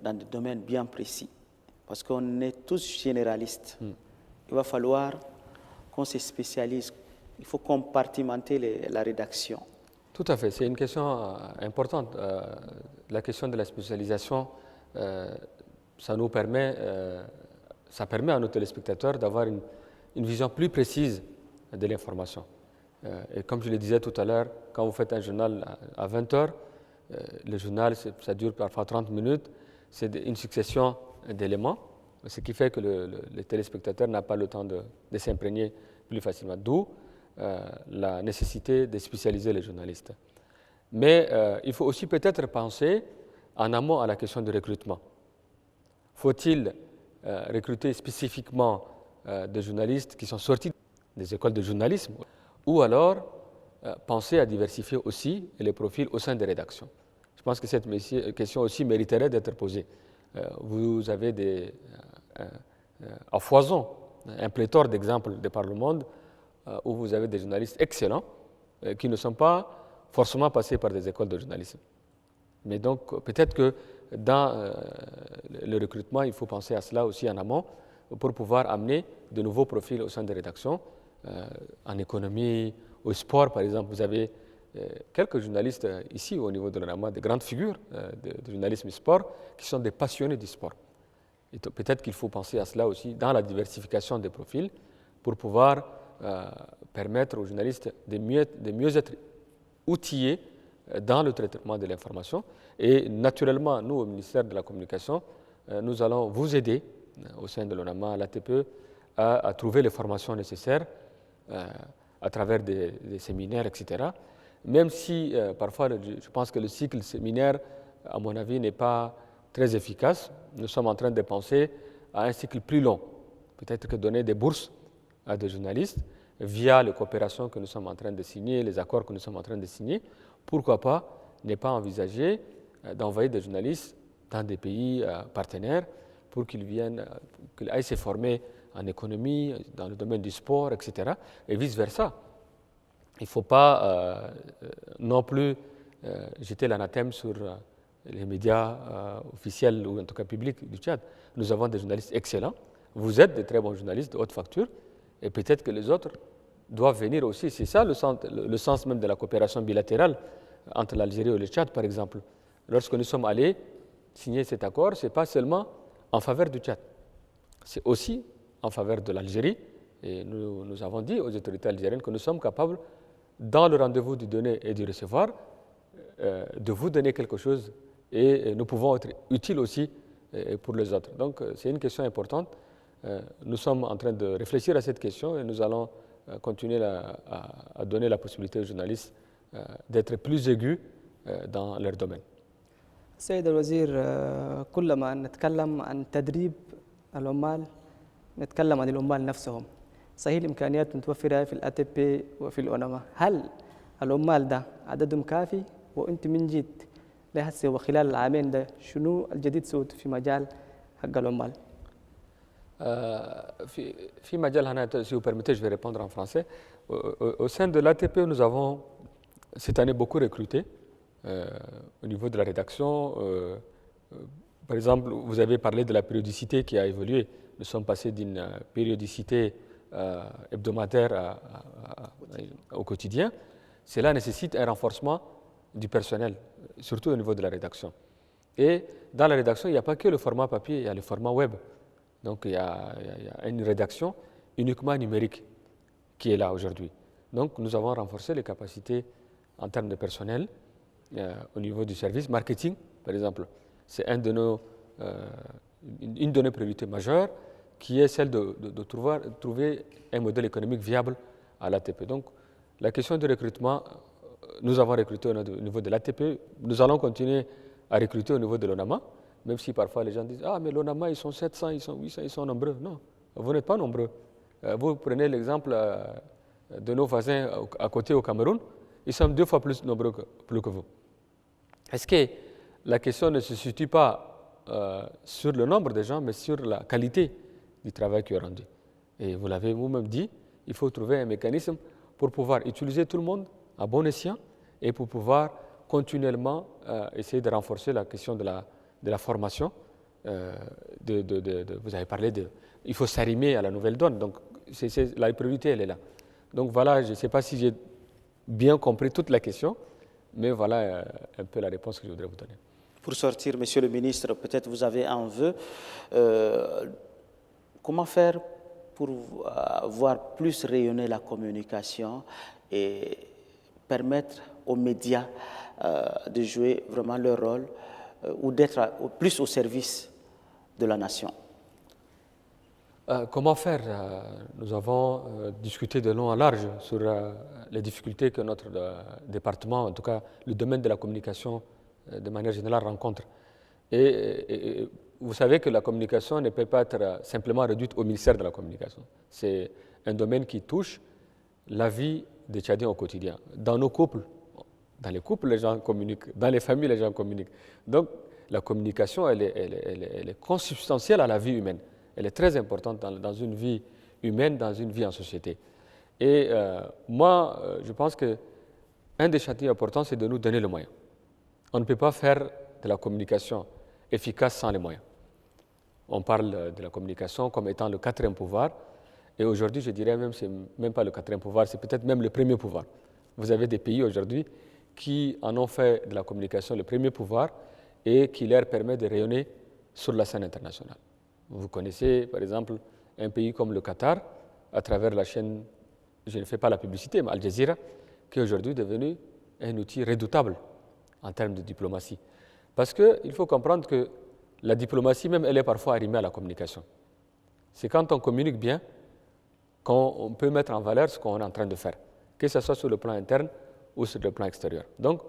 dans des domaines bien précis, parce qu'on est tous généralistes. Il va falloir qu'on se spécialise. Il faut compartimenter la rédaction. Tout à fait, c'est une question importante. La question de la spécialisation, ça permet à nos téléspectateurs d'avoir une vision plus précise de l'information. Et comme je le disais tout à l'heure, quand vous faites un journal à 20 heures, le journal, ça dure parfois 30 minutes, c'est une succession d'éléments, ce qui fait que le téléspectateur n'a pas le temps de s'imprégner plus facilement. D'où la nécessité de spécialiser les journalistes. Mais il faut aussi peut-être penser en amont à la question de recrutement. Faut-il recruter spécifiquement des journalistes qui sont sortis des écoles de journalisme, ou alors penser à diversifier aussi les profils au sein des rédactions? Je pense que cette question aussi mériterait d'être posée. Vous avez à foison un pléthore d'exemples de par le monde où vous avez des journalistes excellents qui ne sont pas forcément passés par des écoles de journalisme. Mais donc peut-être que dans le recrutement, il faut penser à cela aussi en amont pour pouvoir amener de nouveaux profils au sein des rédactions. En économie, au sport par exemple, vous avez quelques journalistes ici au niveau de l'ONAMA, de grandes figures de journalisme sport qui sont des passionnés du sport. Et peut-être qu'il faut penser à cela aussi dans la diversification des profils pour pouvoir permettre aux journalistes de mieux être outillés dans le traitement de l'information. Et naturellement, nous, au ministère de la Communication, nous allons vous aider au sein de l'ONAMA, l'ATPE, à trouver les formations nécessaires à travers des séminaires, etc. Même si parfois, je pense que le cycle séminaire, à mon avis, n'est pas très efficace. Nous sommes en train de penser à un cycle plus long. Peut-être que donner des bourses à des journalistes via les coopérations que nous sommes en train de signer, les accords que nous sommes en train de signer. Pourquoi pas ne pas envisager d'envoyer des journalistes dans des pays partenaires pour qu'ils aillent se former en économie, dans le domaine du sport, etc. Et vice-versa. il ne faut pas non plus jeter l'anathème sur les médias officiels ou en tout cas publics du Tchad. Nous avons des journalistes excellents. Vous êtes de très bons journalistes de haute facture et peut-être que les autres doivent venir aussi. C'est ça le sens même de la coopération bilatérale entre l'Algérie et le Tchad, par exemple. Lorsque nous sommes allés signer cet accord, ce n'est pas seulement en faveur du Tchad, c'est aussi en faveur de l'Algérie. Et nous avons dit aux autorités algériennes que nous sommes capables, dans le rendez-vous du donner et du recevoir, de vous donner quelque chose et nous pouvons être utiles aussi pour les autres. Donc c'est une question importante. Nous sommes en train de réfléchir à cette question et nous allons continuer à donner la possibilité aux journalistes d'être plus aigus dans leur domaine. سيد الوزير كلما نتكلم عن تدريب العمال نتكلم عن العمال نفسهم صحيح الإمكانيات متوفرة في الATP وفي الأونما هل العمال ده عددهم كافي وأنت من جد لهسه وخلال العامين ده شنو الجديد سوت في مجال حق العمال؟ في مجال هنا si vous permettez je vais répondre en français au sein de l'ATP nous avons cette année beaucoup recruté au niveau de la rédaction par exemple vous avez parlé de la périodicité qui a évolué nous sommes passés d'une périodicité hebdomadaire au quotidien cela nécessite un renforcement du personnel surtout au niveau de la rédaction et dans la rédaction il n'y a pas que le format papier il y a le format web. Donc il y a une rédaction uniquement numérique qui est là aujourd'hui. Donc nous avons renforcé les capacités en termes de personnel au niveau du service marketing, par exemple. C'est une de nos priorités majeures qui est celle de trouver un modèle économique viable à l'ATP. Donc la question du recrutement, nous avons recruté au niveau de l'ATP, nous allons continuer à recruter au niveau de l'ONAMA. Même si parfois les gens disent « Ah, mais l'ONAMA, ils sont 700, ils sont 800, ils sont nombreux. » Non, vous n'êtes pas nombreux. Vous prenez l'exemple de nos voisins à côté au Cameroun, ils sont 2 fois plus nombreux que vous. Est-ce que la question ne se situe pas sur le nombre de gens, mais sur la qualité du travail qui est rendu? Et vous l'avez vous-même dit, il faut trouver un mécanisme pour pouvoir utiliser tout le monde à bon escient et pour pouvoir continuellement essayer de renforcer la question de la formation, vous avez parlé il faut s'arrimer à la nouvelle donne, donc la priorité elle est là. Donc voilà, je ne sais pas si j'ai bien compris toute la question, mais voilà un peu la réponse que je voudrais vous donner. Pour sortir, Monsieur le Ministre, peut-être vous avez un vœu, comment faire pour voir plus rayonner la communication et permettre aux médias de jouer vraiment leur rôle ou d'être plus au service de la nation. Comment faire? Nous avons discuté de long en large sur les difficultés que notre département, en tout cas le domaine de la communication de manière générale rencontre. Et vous savez que la communication ne peut pas être simplement réduite au ministère de la communication. C'est un domaine qui touche la vie des Tchadiens au quotidien. Dans nos couples, dans les couples, les gens communiquent. Dans les familles, les gens communiquent. Donc, la communication, elle est consubstantielle à la vie humaine. Elle est très importante dans une vie humaine, dans une vie en société. Et moi, je pense qu'un des chantiers importants, c'est de nous donner les moyens. On ne peut pas faire de la communication efficace sans les moyens. On parle de la communication comme étant le 4e pouvoir. Et aujourd'hui, je dirais même, c'est même pas le 4e pouvoir, c'est peut-être même le premier pouvoir. Vous avez des pays aujourd'hui qui en ont fait de la communication le premier pouvoir et qui leur permet de rayonner sur la scène internationale. Vous connaissez par exemple un pays comme le Qatar, à travers la chaîne, je ne fais pas la publicité, mais Al Jazeera, qui est aujourd'hui devenu un outil redoutable en termes de diplomatie. Parce qu'il faut comprendre que la diplomatie même, elle est parfois arrimée à la communication. C'est quand on communique bien qu'on peut mettre en valeur ce qu'on est en train de faire, que ce soit sur le plan interne ou sur le plan extérieur. Donc,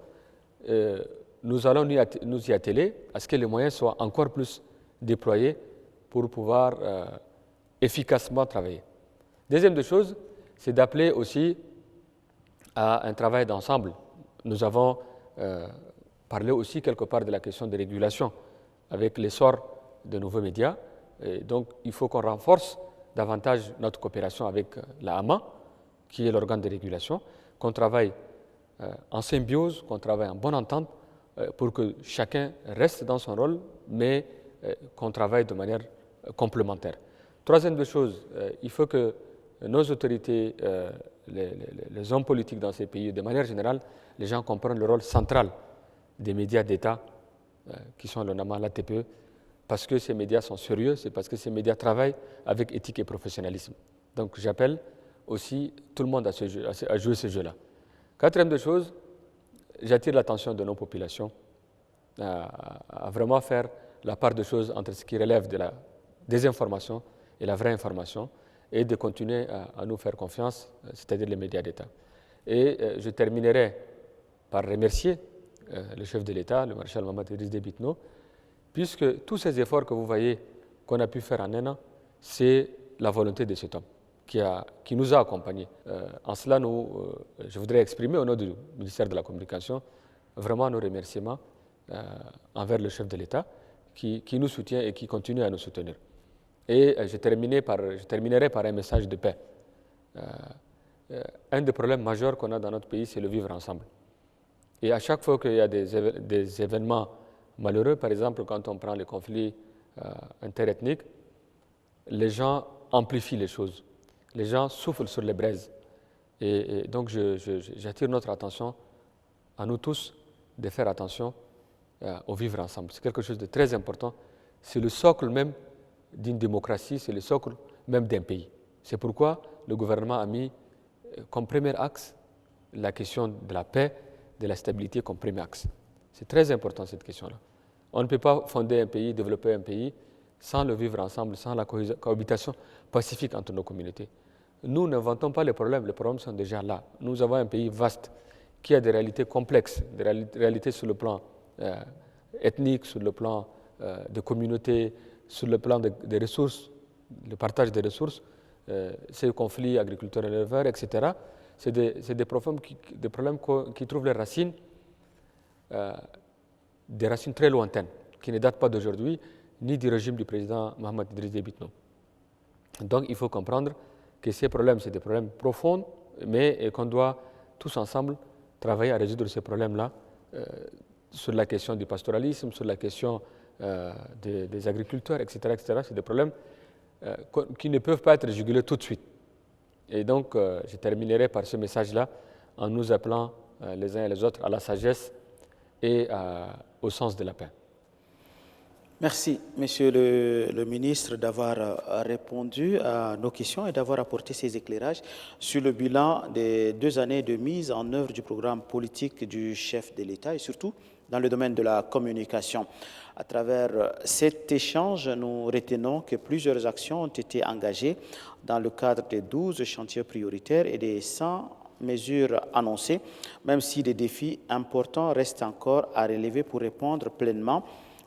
nous allons nous y atteler à ce que les moyens soient encore plus déployés pour pouvoir efficacement travailler. Deuxième des choses, c'est d'appeler aussi à un travail d'ensemble. Nous avons parlé aussi quelque part de la question de régulation avec l'essor de nouveaux médias. Et donc, il faut qu'on renforce davantage notre coopération avec la AMA, qui est l'organe de régulation, qu'on travaille en symbiose, qu'on travaille en bonne entente pour que chacun reste dans son rôle, mais qu'on travaille de manière complémentaire. Troisième des choses, il faut que nos autorités, les hommes politiques dans ces pays, de manière générale, les gens comprennent le rôle central des médias d'État, qui sont notamment l'ATPE, parce que ces médias sont sérieux, c'est parce que ces médias travaillent avec éthique et professionnalisme. Donc j'appelle aussi tout le monde à jouer ce jeu-là. Quatrième des choses, j'attire l'attention de nos populations à vraiment faire la part des choses entre ce qui relève de la désinformation et la vraie information, et de continuer à nous faire confiance, c'est-à-dire les médias d'État. Et je terminerai par remercier le chef de l'État, le maréchal Mohamed Idriss Déby Itno, puisque tous ces efforts que vous voyez qu'on a pu faire en un an, c'est la volonté de cet homme qui nous a accompagnés. En cela, je voudrais exprimer au nom du ministère de la Communication vraiment nos remerciements envers le chef de l'État qui nous soutient et qui continue à nous soutenir. Et je terminerai par un message de paix. Un des problèmes majeurs qu'on a dans notre pays, c'est le vivre ensemble. Et à chaque fois qu'il y a des événements malheureux, par exemple quand on prend les conflits interethniques, les gens amplifient les choses. Les gens soufflent sur les braises. Et donc j'attire notre attention, à nous tous, de faire attention au vivre ensemble. C'est quelque chose de très important. C'est le socle même d'une démocratie, c'est le socle même d'un pays. C'est pourquoi le gouvernement a mis comme premier axe la question de la paix, de la stabilité comme premier axe. C'est très important cette question-là. On ne peut pas fonder un pays, développer un pays sans le vivre ensemble, sans la cohabitation pacifique entre nos communautés. Nous n'inventons pas les problèmes sont déjà là. Nous avons un pays vaste qui a des réalités complexes, des réalités sur le plan ethnique, sur le plan de communauté, sur le plan des ressources, le partage des ressources, ces conflits agriculteurs-éleveurs, etc. C'est des problèmes qui trouvent les racines, des racines très lointaines, qui ne datent pas d'aujourd'hui, ni du régime du président Mohamed Idriss Déby Itno. Donc il faut comprendre que ces problèmes, c'est des problèmes profonds, mais qu'on doit tous ensemble travailler à résoudre ces problèmes-là sur la question du pastoralisme, sur la question des agriculteurs, etc. etc. C'est des problèmes qui ne peuvent pas être jugulés tout de suite. Et donc, je terminerai par ce message-là en nous appelant les uns et les autres à la sagesse et au sens de la paix. Merci, Monsieur le ministre, d'avoir répondu à nos questions et d'avoir apporté ces éclairages sur le bilan des 2 années de mise en œuvre du programme politique du chef de l'État et surtout dans le domaine de la communication. À travers cet échange, nous retenons que plusieurs actions ont été engagées dans le cadre des 12 chantiers prioritaires et des 100 mesures annoncées, même si des défis importants restent encore à relever pour répondre pleinement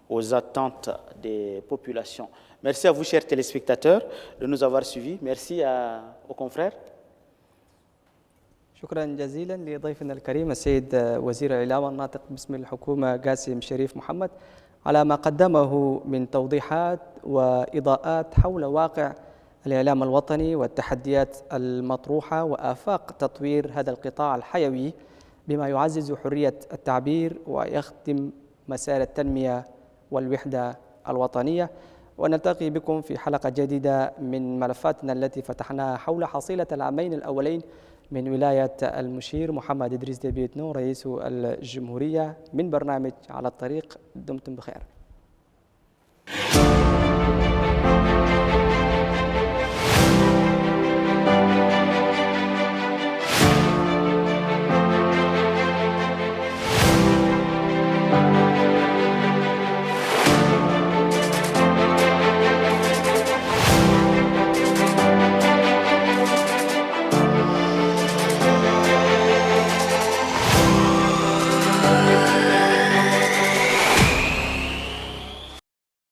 aux attentes des populations. Merci à vous, chers téléspectateurs, de nous avoir suivis. Merci aux confrères. شكرا جزيلا لضيفنا الكريم السيد وزير الإعلام الناطق باسم الحكومة قاسم شريف محمد على ما قدمه من توضيحات وإضاءات حول واقع الإعلام الوطني والتحديات المطروحة وآفاق تطوير هذا القطاع الحيوي بما يعزز حرية التعبير ويخدم مسار التنمية والوحدة الوطنية. ونلتقي بكم في حلقة جديدة من ملفاتنا التي فتحناها حول حصيلة العامين الأولين من ولاية المشير محمد إدريس ديبي إتنو رئيس الجمهورية من برنامج على الطريق. دمتم بخير.